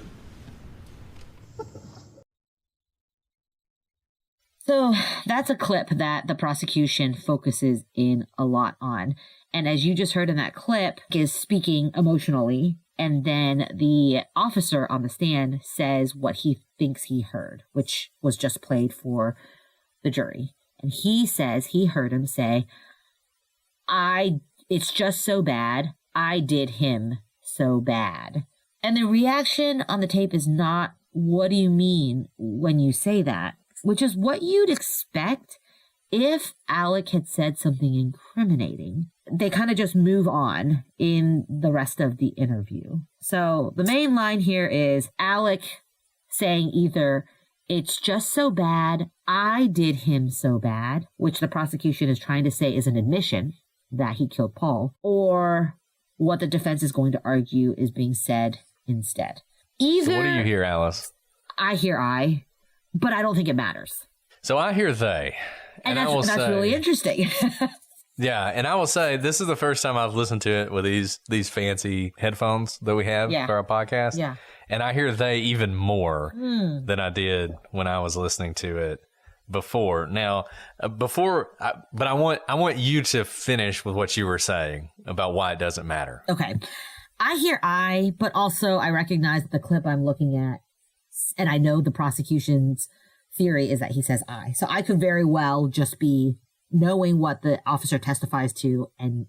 So that's a clip that the prosecution focuses in a lot on. And as you just heard in that clip, is speaking emotionally. And then the officer on the stand says what he thinks he heard, which was just played for the jury. And he says he heard him say, it's just so bad. I did him so bad. And the reaction on the tape is not, what do you mean when you say that? Which is what you'd expect if Alec had said something incriminating. They kind of just move on in the rest of the interview. So the main line here is Alec saying either, it's just so bad, I did him so bad, which the prosecution is trying to say is an admission that he killed Paul, or what the defense is going to argue is being said instead. So what do you hear, Alice? I hear I, but I don't think it matters. So I hear they. And that's really interesting. Yeah, and I will say this is the first time I've listened to it with these fancy headphones that we have for our podcast. Yeah. And I hear they even more than I did when I was listening to it before. Now, but I want you to finish with what you were saying about why it doesn't matter. Okay. I hear I, but also I recognize the clip I'm looking at, and I know the prosecution's theory is that he says I. So I could very well just be knowing what the officer testifies to and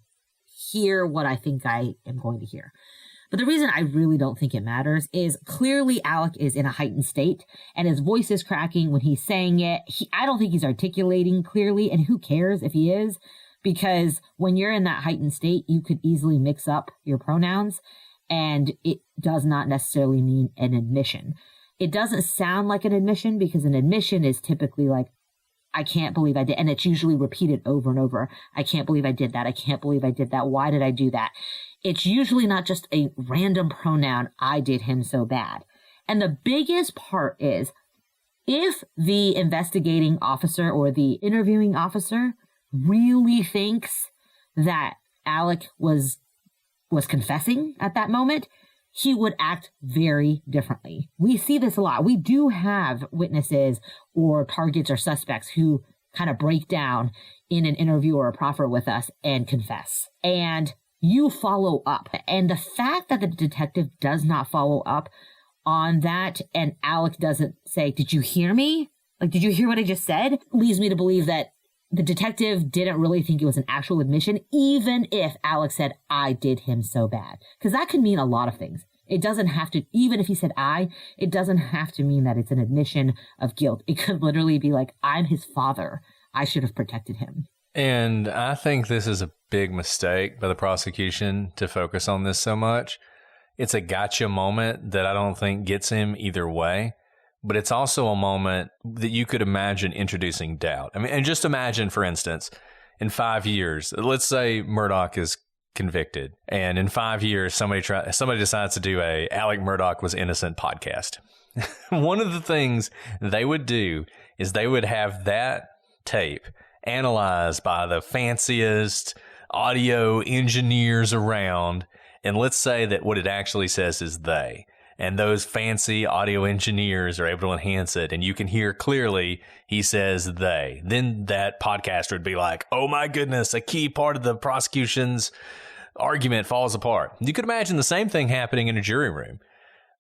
hear what I think I am going to hear. But the reason I really don't think it matters is clearly Alec is in a heightened state and his voice is cracking when he's saying it. I don't think he's articulating clearly, and who cares if he is? Because when you're in that heightened state, you could easily mix up your pronouns, and it does not necessarily mean an admission. It doesn't sound like an admission because an admission is typically like, I can't believe I did. And it's usually repeated over and over. I can't believe I did that. I can't believe I did that. Why did I do that? It's usually not just a random pronoun. I did him so bad. And the biggest part is if the investigating officer or the interviewing officer really thinks that Alec was confessing at that moment, he would act very differently. We see this a lot. We do have witnesses or targets or suspects who kind of break down in an interview or a proffer with us and confess. And you follow up. And the fact that the detective does not follow up on that and Alec doesn't say, did you hear me? Like, did you hear what I just said? Leads me to believe that the detective didn't really think it was an actual admission, even if Alex said, I did him so bad. Because that could mean a lot of things. It doesn't have to, even if he said it doesn't have to mean that it's an admission of guilt. It could literally be like, I'm his father. I should have protected him. And I think this is a big mistake by the prosecution to focus on this so much. It's a gotcha moment that I don't think gets him either way. But it's also a moment that you could imagine introducing doubt. I mean, and just imagine, for instance, in 5 years, let's say Murdaugh is convicted, and in 5 years, somebody decides to do a Alec Murdaugh was innocent podcast. One of the things they would do is they would have that tape analyzed by the fanciest audio engineers around, and let's say that what it actually says is they. And those fancy audio engineers are able to enhance it, and you can hear clearly he says they. Then that podcaster would be like, oh my goodness, a key part of the prosecution's argument falls apart. You could imagine the same thing happening in a jury room.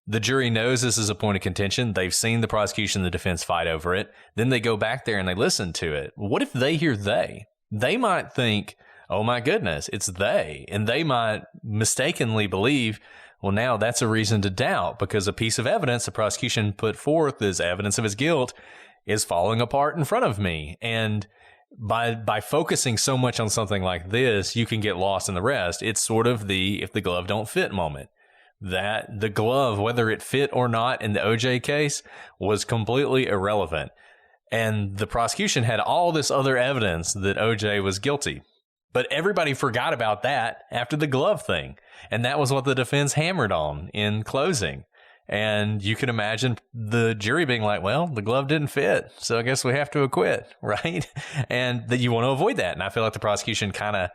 The jury knows this is a point of contention. They've seen the prosecution and the defense fight over it. Then they go back there and they listen to it. What if they hear they? They might think, oh my goodness, it's they. And they might mistakenly believe, well, now that's a reason to doubt because a piece of evidence the prosecution put forth as evidence of his guilt is falling apart in front of me. And by focusing so much on something like this, you can get lost in the rest. It's sort of the if the glove don't fit moment. That the glove, whether it fit or not in the OJ case, was completely irrelevant. And the prosecution had all this other evidence that OJ was guilty. But everybody forgot about that after the glove thing. And that was what the defense hammered on in closing. And you can imagine the jury being like, well, the glove didn't fit, so I guess we have to acquit, right? And that you want to avoid that. And I feel like the prosecution kind of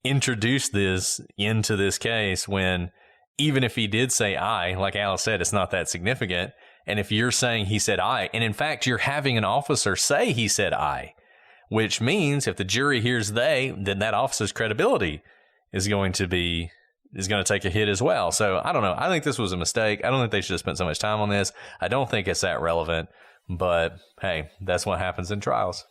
introduced this into this case when even if he did say I, like Alice said, it's not that significant. And if you're saying he said I, and in fact, you're having an officer say he said I, which means if the jury hears they, then that officer's credibility is going to take a hit as well. So I don't know. I think this was a mistake. I don't think they should have spent so much time on this. I don't think it's that relevant, but hey, that's what happens in trials.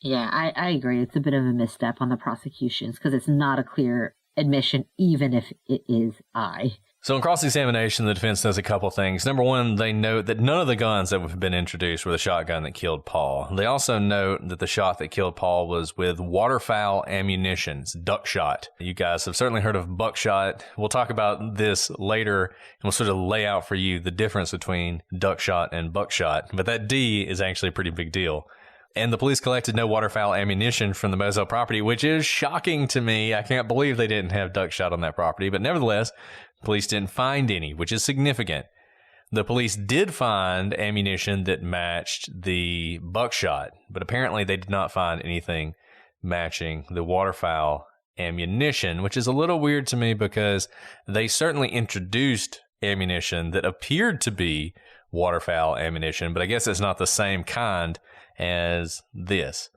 Yeah, I agree. It's a bit of a misstep on the prosecution's because it's not a clear admission, even if it is I. So in cross-examination, the defense does a couple things. Number one, they note that none of the guns that have been introduced were the shotgun that killed Paul. They also note that the shot that killed Paul was with waterfowl ammunition, duck shot. You guys have certainly heard of buckshot. We'll talk about this later, and we'll sort of lay out for you the difference between duck shot and buckshot. But that D is actually a pretty big deal. And the police collected no waterfowl ammunition from the Moselle property, which is shocking to me. I can't believe they didn't have duck shot on that property. But nevertheless, police didn't find any, which is significant. The police did find ammunition that matched the buckshot, but apparently they did not find anything matching the waterfowl ammunition, which is a little weird to me because they certainly introduced ammunition that appeared to be waterfowl ammunition, but I guess it's not the same kind as this.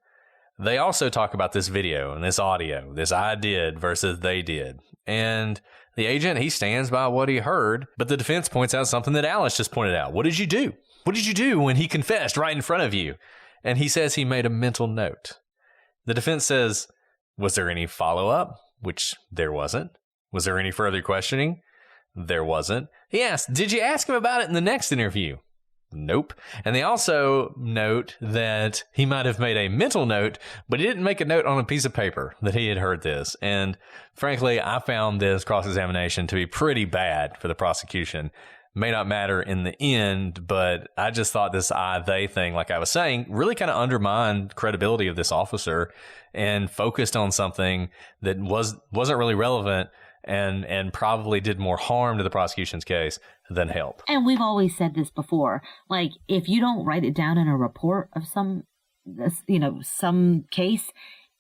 They also talk about this video and this audio, this I did versus they did. And the agent, he stands by what he heard, but the defense points out something that Alice just pointed out. What did you do? What did you do when he confessed right in front of you? And he says he made a mental note. The defense says, was there any follow-up? Which there wasn't. Was there any further questioning? There wasn't. He asked, did you ask him about it in the next interview? Nope. And they also note that he might have made a mental note, but he didn't make a note on a piece of paper that he had heard this. And frankly, I found this cross-examination to be pretty bad for the prosecution. May not matter in the end, but I just thought this I-they thing, like I was saying, really kind of undermined credibility of this officer and focused on something that wasn't really relevant and probably did more harm to the prosecution's case than help. And we've always said this before, like if you don't write it down in a report of some case,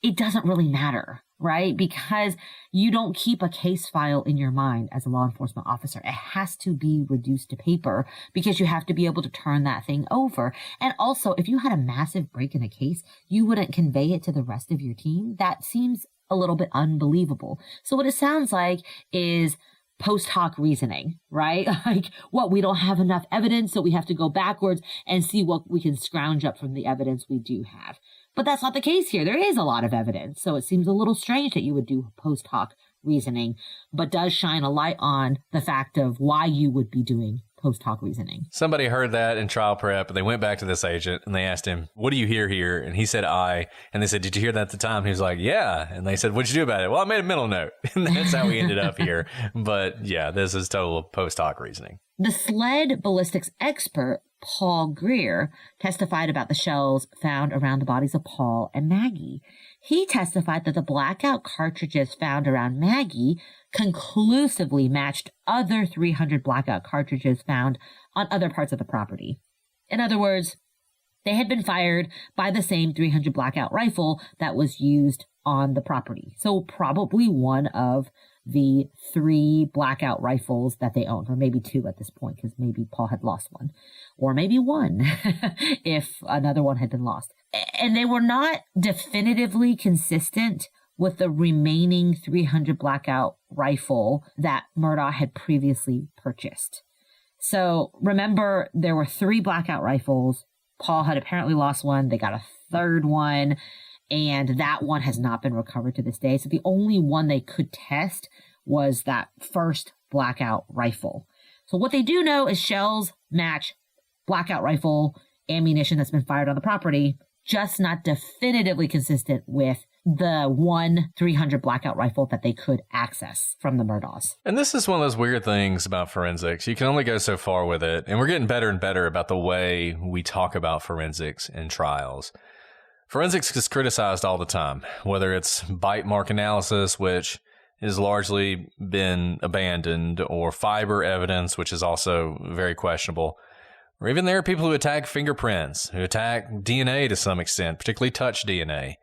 it doesn't really matter, right? Because you don't keep a case file in your mind as a law enforcement officer. It has to be reduced to paper because you have to be able to turn that thing over. And also, if you had a massive break in a case, you wouldn't convey it to the rest of your team. That seems a little bit unbelievable. So what it sounds like is post hoc reasoning, right? Like, we don't have enough evidence, so we have to go backwards and see what we can scrounge up from the evidence we do have. But that's not the case here. There is a lot of evidence, so it seems a little strange that you would do post hoc reasoning, but does shine a light on the fact of why you would be doing post hoc reasoning. Somebody heard that in trial prep, and they went back to this agent and they asked him, what do you hear here? And he said, I. And they said, did you hear that at the time? He was like, yeah. And they said, what'd you do about it? Well, I made a mental note. And that's how we ended up here. But yeah, this is total post hoc reasoning. The sled ballistics expert, Paul Greer, testified about the shells found around the bodies of Paul and Maggie. He testified that the blackout cartridges found around Maggie conclusively matched other 300 blackout cartridges found on other parts of the property. In other words, they had been fired by the same 300 blackout rifle that was used on the property. So probably one of the 3 blackout rifles that they owned, or maybe 2 at this point, because maybe Paul had lost one, or maybe 1 if another one had been lost. And they were not definitively consistent with the remaining .300 blackout rifle that Murdaugh had previously purchased. So remember, there were 3 blackout rifles. Paul had apparently lost one. They got a third one, and that one has not been recovered to this day. So the only one they could test was that first blackout rifle. So what they do know is shells match blackout rifle ammunition that's been fired on the property, just not definitively consistent with the one .300 blackout rifle that they could access from the Murdaughs. And this is one of those weird things about forensics. You can only go so far with it. And we're getting better and better about the way we talk about forensics in trials. Forensics is criticized all the time, whether it's bite mark analysis, which has largely been abandoned, or fiber evidence, which is also very questionable. Or even there are people who attack fingerprints, who attack DNA to some extent, particularly touch DNA.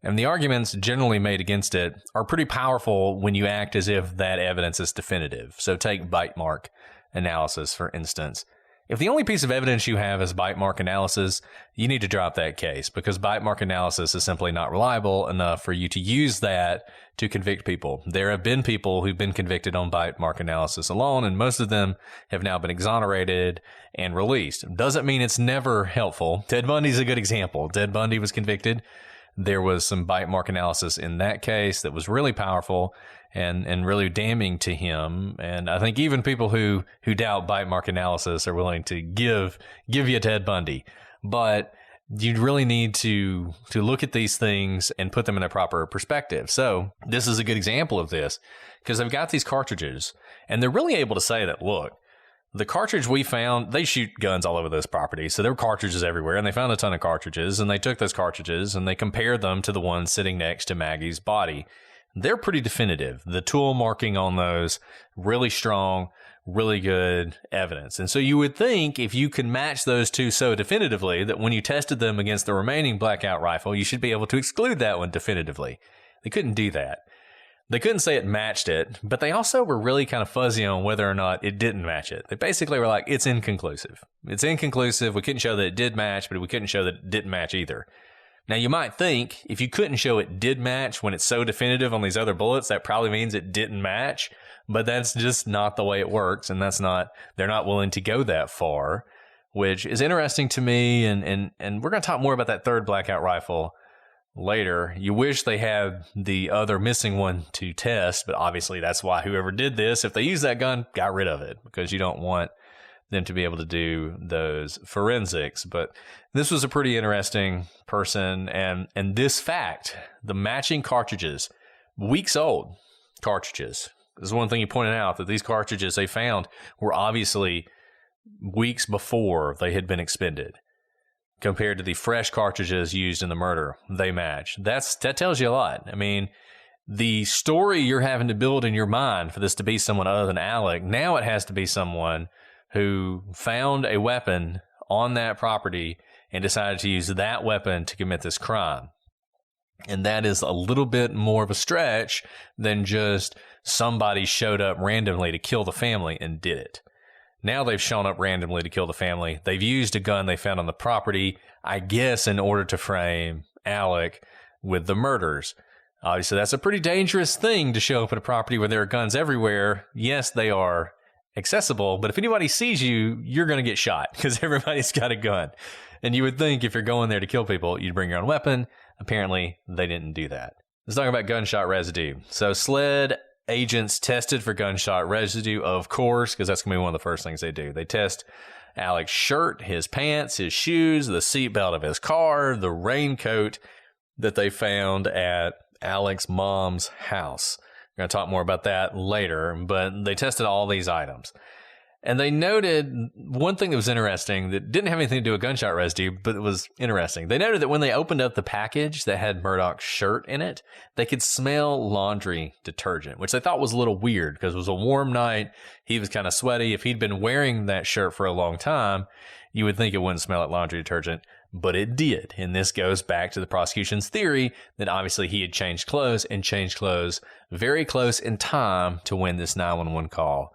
And the arguments generally made against it are pretty powerful when you act as if that evidence is definitive. So take bite mark analysis, for instance. If the only piece of evidence you have is bite mark analysis, you need to drop that case, because bite mark analysis is simply not reliable enough for you to use that to convict people. There have been people who've been convicted on bite mark analysis alone, and most of them have now been exonerated and released. Doesn't mean it's never helpful. Ted Bundy's a good example. Ted Bundy was convicted. There was some bite mark analysis in that case that was really powerful and really damning to him. And I think even people who doubt bite mark analysis are willing to give you Ted Bundy. But you really need to look at these things and put them in a proper perspective. So this is a good example of this, because they've got these cartridges and they're really able to say that, look, the cartridge we found, they shoot guns all over this property. So there were cartridges everywhere, and they found a ton of cartridges, and they took those cartridges and they compared them to the ones sitting next to Maggie's body. They're pretty definitive. The tool marking on those, really strong, really good evidence. And so you would think if you can match those two so definitively that when you tested them against the remaining blackout rifle, you should be able to exclude that one definitively. They couldn't do that. They couldn't say it matched it, but they also were really kind of fuzzy on whether or not it didn't match it. They basically were like, it's inconclusive. It's inconclusive. We couldn't show that it did match, but we couldn't show that it didn't match either. Now, you might think if you couldn't show it did match when it's so definitive on these other bullets, that probably means it didn't match, but that's just not the way it works, and they're not willing to go that far, which is interesting to me, and we're going to talk more about that third blackout rifle later. You wish they had the other missing one to test, but obviously that's why whoever did this, if they used that gun, got rid of it, because you don't want them to be able to do those forensics. But this was a pretty interesting person, and this fact, the matching cartridges, weeks old cartridges. This is one thing you pointed out, that these cartridges they found were obviously weeks before they had been expended. Compared to the fresh cartridges used in the murder, they match. That tells you a lot. I mean, the story you're having to build in your mind for this to be someone other than Alec, now it has to be someone who found a weapon on that property and decided to use that weapon to commit this crime. And that is a little bit more of a stretch than just somebody showed up randomly to kill the family and did it. Now they've shown up randomly to kill the family. They've used a gun they found on the property, I guess, in order to frame Alec with the murders. Obviously, that's a pretty dangerous thing to show up at a property where there are guns everywhere. Yes, they are accessible, but if anybody sees you, you're going to get shot because everybody's got a gun. And you would think if you're going there to kill people, you'd bring your own weapon. Apparently, they didn't do that. Let's talk about gunshot residue. So SLED agents tested for gunshot residue, of course, because that's going to be one of the first things they do. They test Alec's shirt, his pants, his shoes, the seatbelt of his car, the raincoat that they found at Alec's mom's house. We're going to talk more about that later, but they tested all these items. And they noted one thing that was interesting that didn't have anything to do with gunshot residue, but it was interesting. They noted that when they opened up the package that had Murdaugh's shirt in it, they could smell laundry detergent, which they thought was a little weird because it was a warm night. He was kind of sweaty. If he'd been wearing that shirt for a long time, you would think it wouldn't smell like laundry detergent, but it did. And this goes back to the prosecution's theory that obviously he had changed clothes very close in time to when this 911 call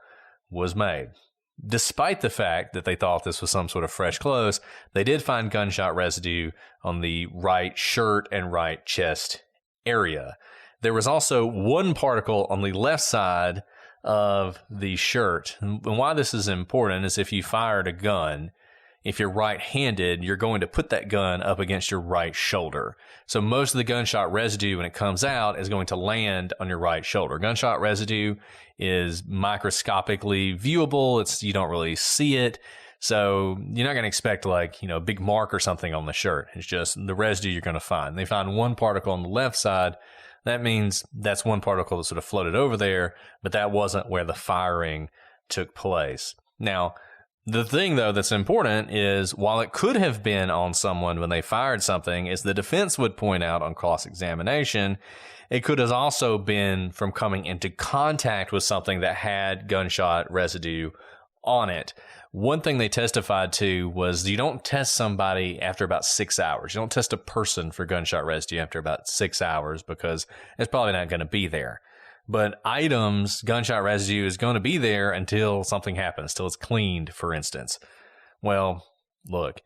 was made. Despite the fact that they thought this was some sort of fresh clothes, they did find gunshot residue on the right shirt and right chest area. There was also one particle on the left side of the shirt. And why this is important is if you fired a gun, if you're right-handed, you're going to put that gun up against your right shoulder. So most of the gunshot residue, when it comes out, is going to land on your right shoulder. Gunshot residue is microscopically viewable. You don't really see it. So you're not going to expect a big mark or something on the shirt. It's just the residue you're going to find. They find one particle on the left side. That means that's one particle that sort of floated over there, but that wasn't where the firing took place. Now, the thing, though, that's important is while it could have been on someone when they fired something, is the defense would point out on cross-examination, it could have also been from coming into contact with something that had gunshot residue on it. One thing they testified to was you don't test somebody after about 6 hours. You don't test a person for gunshot residue after about 6 hours because it's probably not going to be there. But items, gunshot residue is going to be there until something happens, till it's cleaned, for instance. Well, look,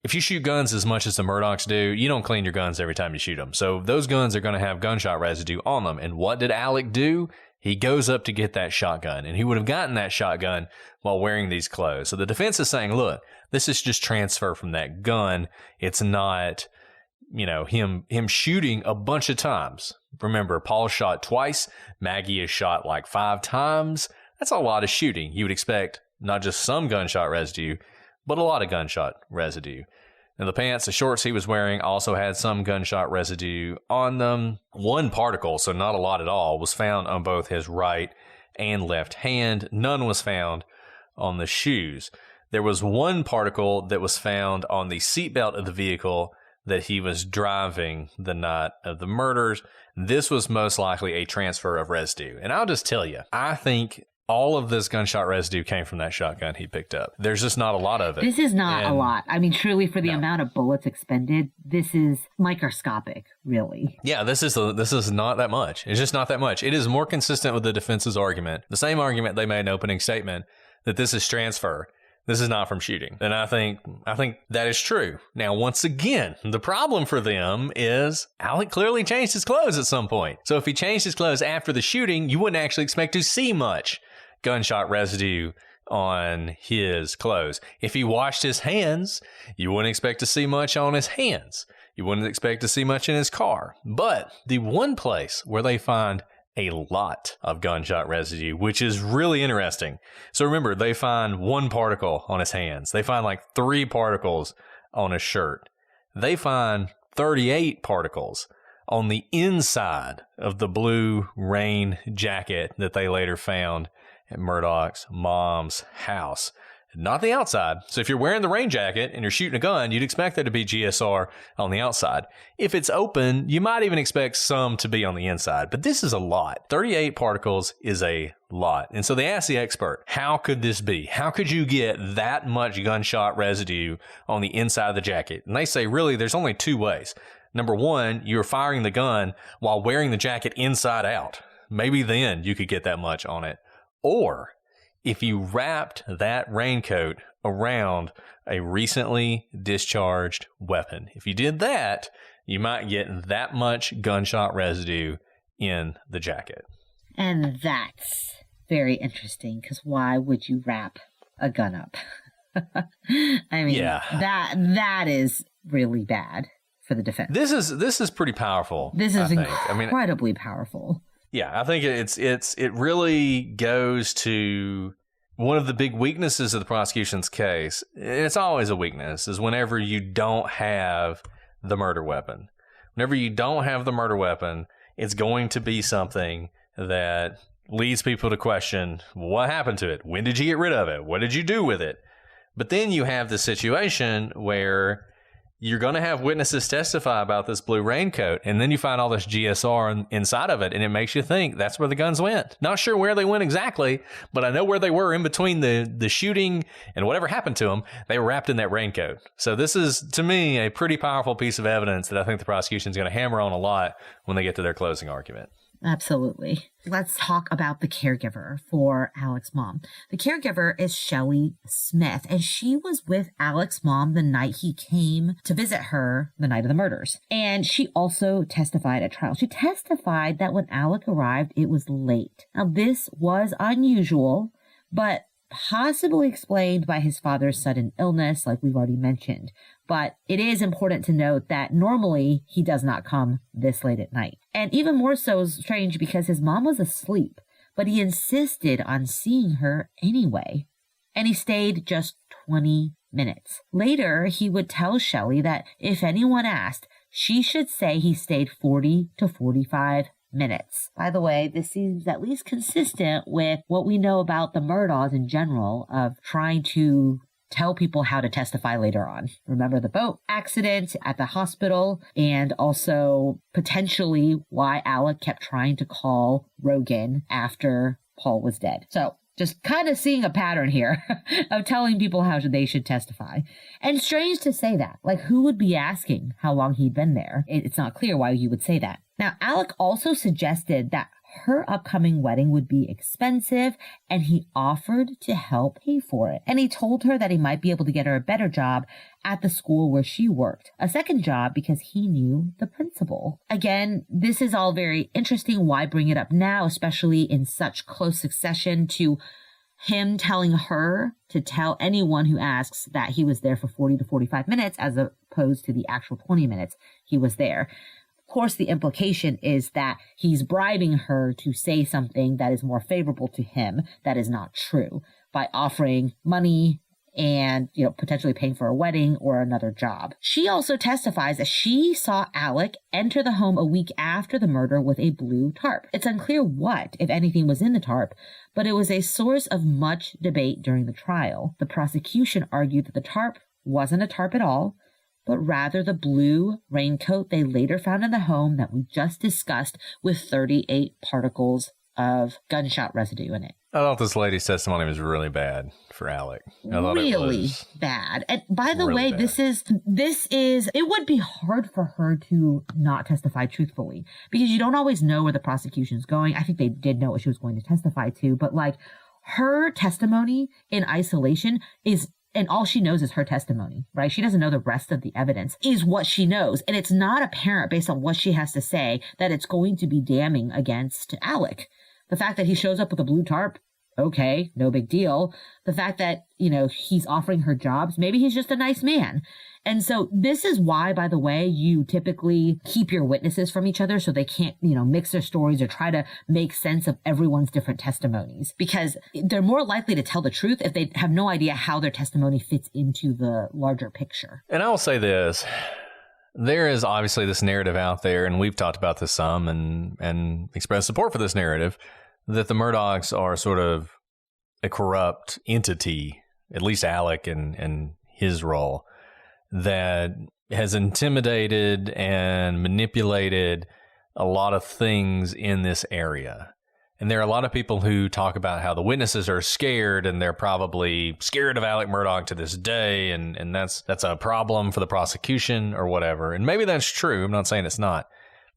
if you shoot guns as much as the Murdaughs do, you don't clean your guns every time you shoot them. So those guns are going to have gunshot residue on them. And what did Alec do? He goes up to get that shotgun, and he would have gotten that shotgun while wearing these clothes. So the defense is saying, look, this is just transfer from that gun. It's not, him shooting a bunch of times. Remember, Paul shot twice. Maggie is shot 5 times. That's a lot of shooting. You would expect not just some gunshot residue, but a lot of gunshot residue. And the pants, the shorts he was wearing also had some gunshot residue on them. One particle, so not a lot at all, was found on both his right and left hand. None was found on the shoes. There was one particle that was found on the seatbelt of the vehicle that he was driving the night of the murders. This was most likely a transfer of residue. And I'll just tell you, I think all of this gunshot residue came from that shotgun he picked up. There's just not a lot of it. This is not a lot. I mean, truly, for the amount of bullets expended, this is microscopic, really. Yeah, this is not that much. It's just not that much. It is more consistent with the defense's argument, the same argument they made in opening statement, that this is transfer. This is not from shooting. And I think that is true. Now, once again, the problem for them is Alec clearly changed his clothes at some point. So if he changed his clothes after the shooting, you wouldn't actually expect to see much gunshot residue on his clothes. If he washed his hands, you wouldn't expect to see much on his hands. You wouldn't expect to see much in his car. But the one place where they find a lot of gunshot residue, which is really interesting. So remember, they find one particle on his hands. They find 3 particles on his shirt. They find 38 particles on the inside of the blue rain jacket that they later found at Murdaugh's mom's house. Not the outside. So if you're wearing the rain jacket and you're shooting a gun, you'd expect there to be GSR on the outside. If it's open, you might even expect some to be on the inside. But this is a lot. 38 particles is a lot. And so they asked the expert, how could this be? How could you get that much gunshot residue on the inside of the jacket? And they say, really, there's only 2 ways. Number one, you're firing the gun while wearing the jacket inside out. Maybe then you could get that much on it. Or if you wrapped that raincoat around a recently discharged weapon. If you did that, you might get that much gunshot residue in the jacket. And that's very interesting, because why would you wrap a gun up? I mean, that is really bad for the defense. This is pretty powerful. This is incredibly powerful. Yeah, I think it really goes to one of the big weaknesses of the prosecution's case. It's always a weakness, is whenever you don't have the murder weapon. Whenever you don't have the murder weapon, it's going to be something that leads people to question, what happened to it? When did you get rid of it? What did you do with it? But then you have the situation where you're going to have witnesses testify about this blue raincoat, and then you find all this GSR inside of it, and it makes you think that's where the guns went. Not sure where they went exactly, but I know where they were in between the shooting and whatever happened to them. They were wrapped in that raincoat. So this is, to me, a pretty powerful piece of evidence that I think the prosecution is going to hammer on a lot when they get to their closing argument. Absolutely. Let's talk about the caregiver for Alec's mom. The caregiver is Shelly Smith, and she was with Alec's mom the night he came to visit her the night of the murders. And she also testified at trial. She testified that when Alec arrived, it was late. Now, this was unusual, but possibly explained by his father's sudden illness, like we've already mentioned. But it is important to note that normally he does not come this late at night. And even more so strange because his mom was asleep, but he insisted on seeing her anyway. And he stayed just 20 minutes. Later, he would tell Shelly that if anyone asked, she should say he stayed 40 to 45 minutes. By the way, this seems at least consistent with what we know about the Murdaughs in general of trying to tell people how to testify later on. Remember the boat accident at the hospital, and also potentially why Alec kept trying to call Rogan after Paul was dead. So just kind of seeing a pattern here of telling people how they should testify. And strange to say that. Like, who would be asking how long he'd been there? It's not clear why you would say that. Now, Alec also suggested that her upcoming wedding would be expensive, and he offered to help pay for it. And he told her that he might be able to get her a better job at the school where she worked, a second job because he knew the principal. Again, this is all very interesting. Why bring it up now, especially in such close succession to him telling her to tell anyone who asks that he was there for 40 to 45 minutes as opposed to the actual 20 minutes he was there. Of course, the implication is that he's bribing her to say something that is more favorable to him that is not true by offering money and, potentially paying for a wedding or another job. She also testifies that she saw Alec enter the home a week after the murder with a blue tarp. It's unclear what, if anything, was in the tarp, but it was a source of much debate during the trial. The prosecution argued that the tarp wasn't a tarp at all, but rather the blue raincoat they later found in the home that we just discussed with 38 particles of gunshot residue in it. I thought this lady's testimony was really bad for Alec. Really bad. And by the way, this is, it would be hard for her to not testify truthfully because you don't always know where the prosecution's going. I think they did know what she was going to testify to, but like her testimony in isolation is, and all she knows is her testimony, right? She doesn't know the rest of the evidence, is what she knows. And it's not apparent based on what she has to say that it's going to be damning against Alec. The fact that he shows up with a blue tarp, okay, no big deal. The fact that, he's offering her jobs, maybe he's just a nice man. And so this is why, by the way, you typically keep your witnesses from each other so they can't, mix their stories or try to make sense of everyone's different testimonies, because they're more likely to tell the truth if they have no idea how their testimony fits into the larger picture. And I'll say this. There is obviously this narrative out there, and we've talked about this some and expressed support for this narrative, that the Murdaughs are sort of a corrupt entity, at least Alec and his role, that has intimidated and manipulated a lot of things in this area. And there are a lot of people who talk about how the witnesses are scared, and they're probably scared of Alec Murdaugh to this day, and that's a problem for the prosecution or whatever. And maybe that's true. I'm not saying it's not.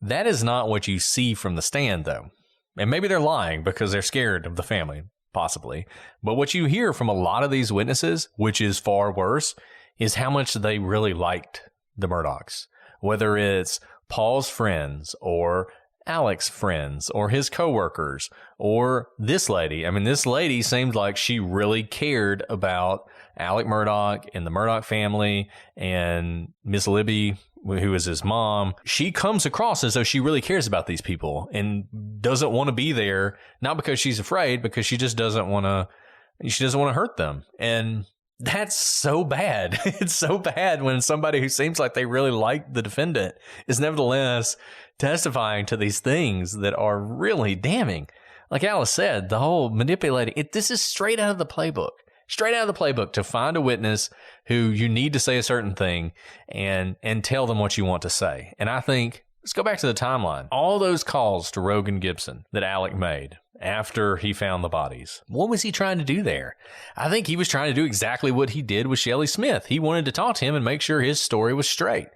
That is not what you see from the stand, though. And maybe they're lying because they're scared of the family, possibly. But what you hear from a lot of these witnesses, which is far worse, is how much they really liked the Murdaughs. Whether it's Paul's friends or Alec's friends or his coworkers or this lady. I mean, this lady seemed like she really cared about Alec Murdaugh and the Murdaugh family, and Miss Libby, who is his mom. She comes across as though she really cares about these people and doesn't want to be there, not because she's afraid, because she just doesn't want to hurt them. And that's so bad. It's so bad when somebody who seems like they really like the defendant is nevertheless testifying to these things that are really damning. Like Alice said, the whole manipulating, this is straight out of the playbook. Straight out of the playbook to find a witness who you need to say a certain thing and tell them what you want to say. And I think, let's go back to the timeline. All those calls to Rogan Gibson that Alec made after he found the bodies, what was he trying to do there? I think he was trying to do exactly what he did with Shelly Smith. He wanted to talk to him and make sure his story was straight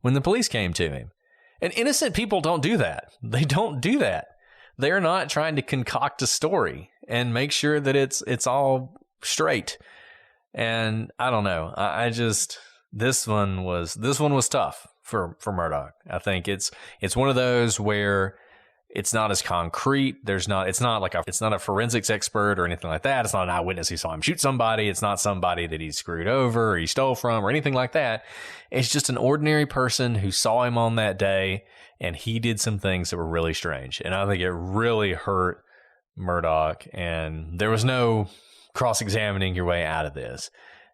when the police came to him. And innocent people don't do that. They don't do that. they're not trying to concoct a story and make sure that it's all straight. And I don't know. I just, this one was tough for Murdaugh. I think it's one of those where it's not as concrete. It's not a forensics expert or anything like that. It's not an eyewitness who saw him shoot somebody. It's not somebody that he screwed over or he stole from or anything like that. It's just an ordinary person who saw him on that day, and he did some things that were really strange. And I think it really hurt Murdaugh, and there was no cross-examining your way out of this.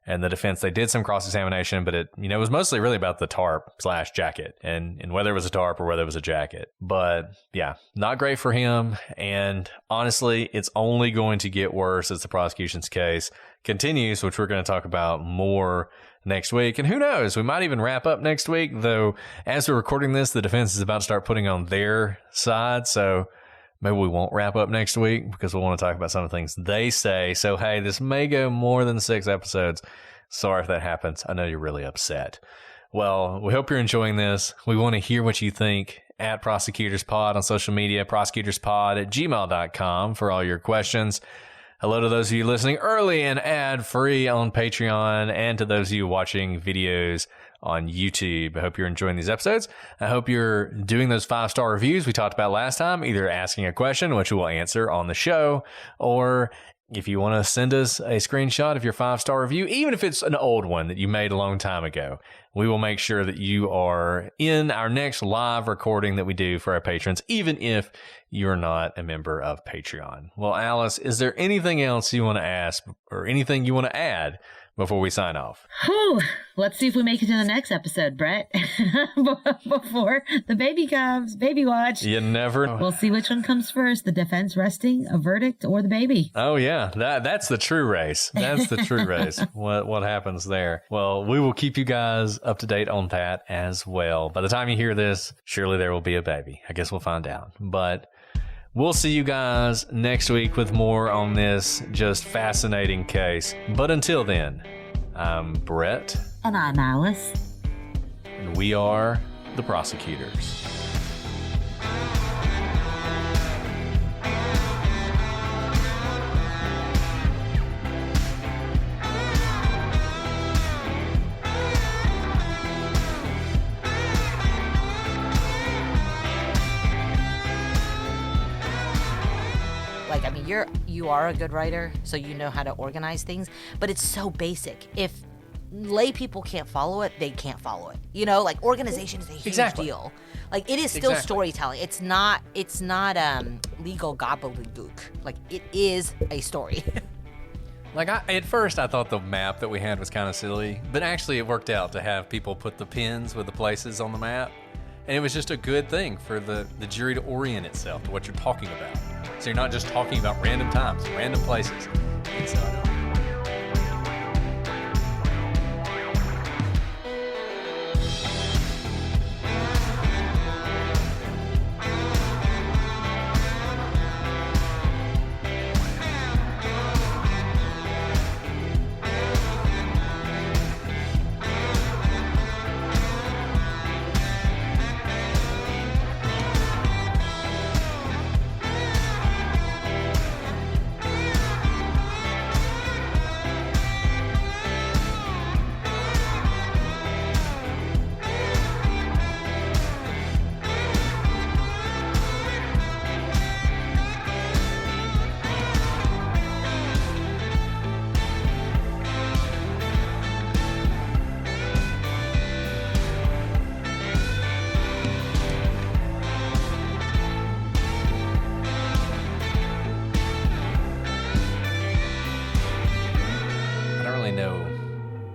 And the defense, they did some cross-examination, but it was mostly really about the tarp/jacket and whether it was a tarp or whether it was a jacket. But yeah, not great for him. And honestly, it's only going to get worse as the prosecution's case continues, which we're going to talk about more next week. And who knows, we might even wrap up next week, though as we're recording this, the defense is about to start putting on their side. So maybe we won't wrap up next week because we'll want to talk about some of the things they say. So, hey, this may go more than 6 episodes. Sorry if that happens. I know you're really upset. Well, we hope you're enjoying this. We want to hear what you think at ProsecutorsPod on social media, prosecutorspod@gmail.com for all your questions. Hello to those of you listening early and ad-free on Patreon, and to those of you watching videos on YouTube. I hope you're enjoying these episodes. I hope you're doing those 5-star reviews we talked about last time, either asking a question, which we'll answer on the show, or if you want to send us a screenshot of your 5-star review, even if it's an old one that you made a long time ago, we will make sure that you are in our next live recording that we do for our patrons, even if you're not a member of Patreon. Well, Alice, is there anything else you want to ask or anything you want to add before we sign off? Whew. Let's see if we make it to the next episode, Brett. Before the baby comes, baby watch. You never know. We'll see which one comes first, the defense resting a verdict or the baby. Oh, yeah. That's the true race. That's the true race. What happens there? Well, we will keep you guys up to date on that as well. By the time you hear this, surely there will be a baby. I guess we'll find out. But we'll see you guys next week with more on this just fascinating case. But until then, I'm Brett. And I'm Alice. And we are the Prosecutors. You are a good writer, so you know how to organize things, but it's so basic. If lay people can't follow it, they can't follow it. Organization is a huge deal. It is still storytelling. It's not legal gobbledygook. It is a story. At first I thought the map that we had was kind of silly, but actually it worked out to have people put the pins with the places on the map. And it was just a good thing for the jury to orient itself to what you're talking about. So you're not just talking about random times, random places.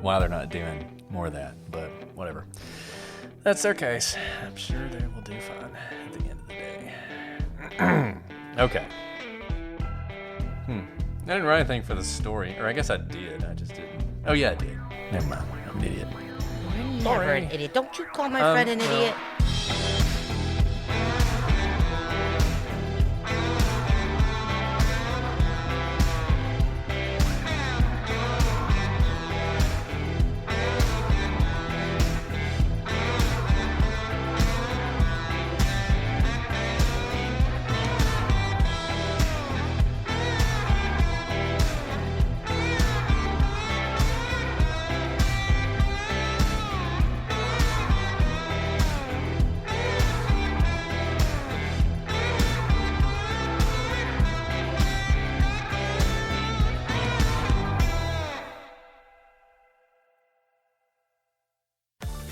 Why they're not doing more of that, but whatever. That's their case. I'm sure they will do fine at the end of the day. Okay. I didn't write anything for the story, or I guess I did. I just didn't. Oh yeah, I did. Never mind. I'm an idiot. You're never an idiot. Don't you call my friend an idiot.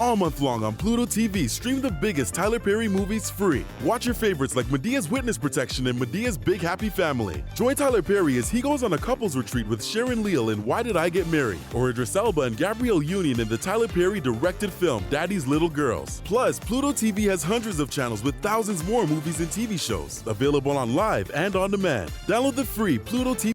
All month long on Pluto TV, stream the biggest Tyler Perry movies free. Watch your favorites like Medea's Witness Protection and Medea's Big Happy Family. Join Tyler Perry as he goes on a couples retreat with Sharon Leal in Why Did I Get Married? Or Idris Elba and Gabrielle Union in the Tyler Perry directed film Daddy's Little Girls. Plus, Pluto TV has hundreds of channels with thousands more movies and TV shows. Available on live and on demand. Download the free Pluto TV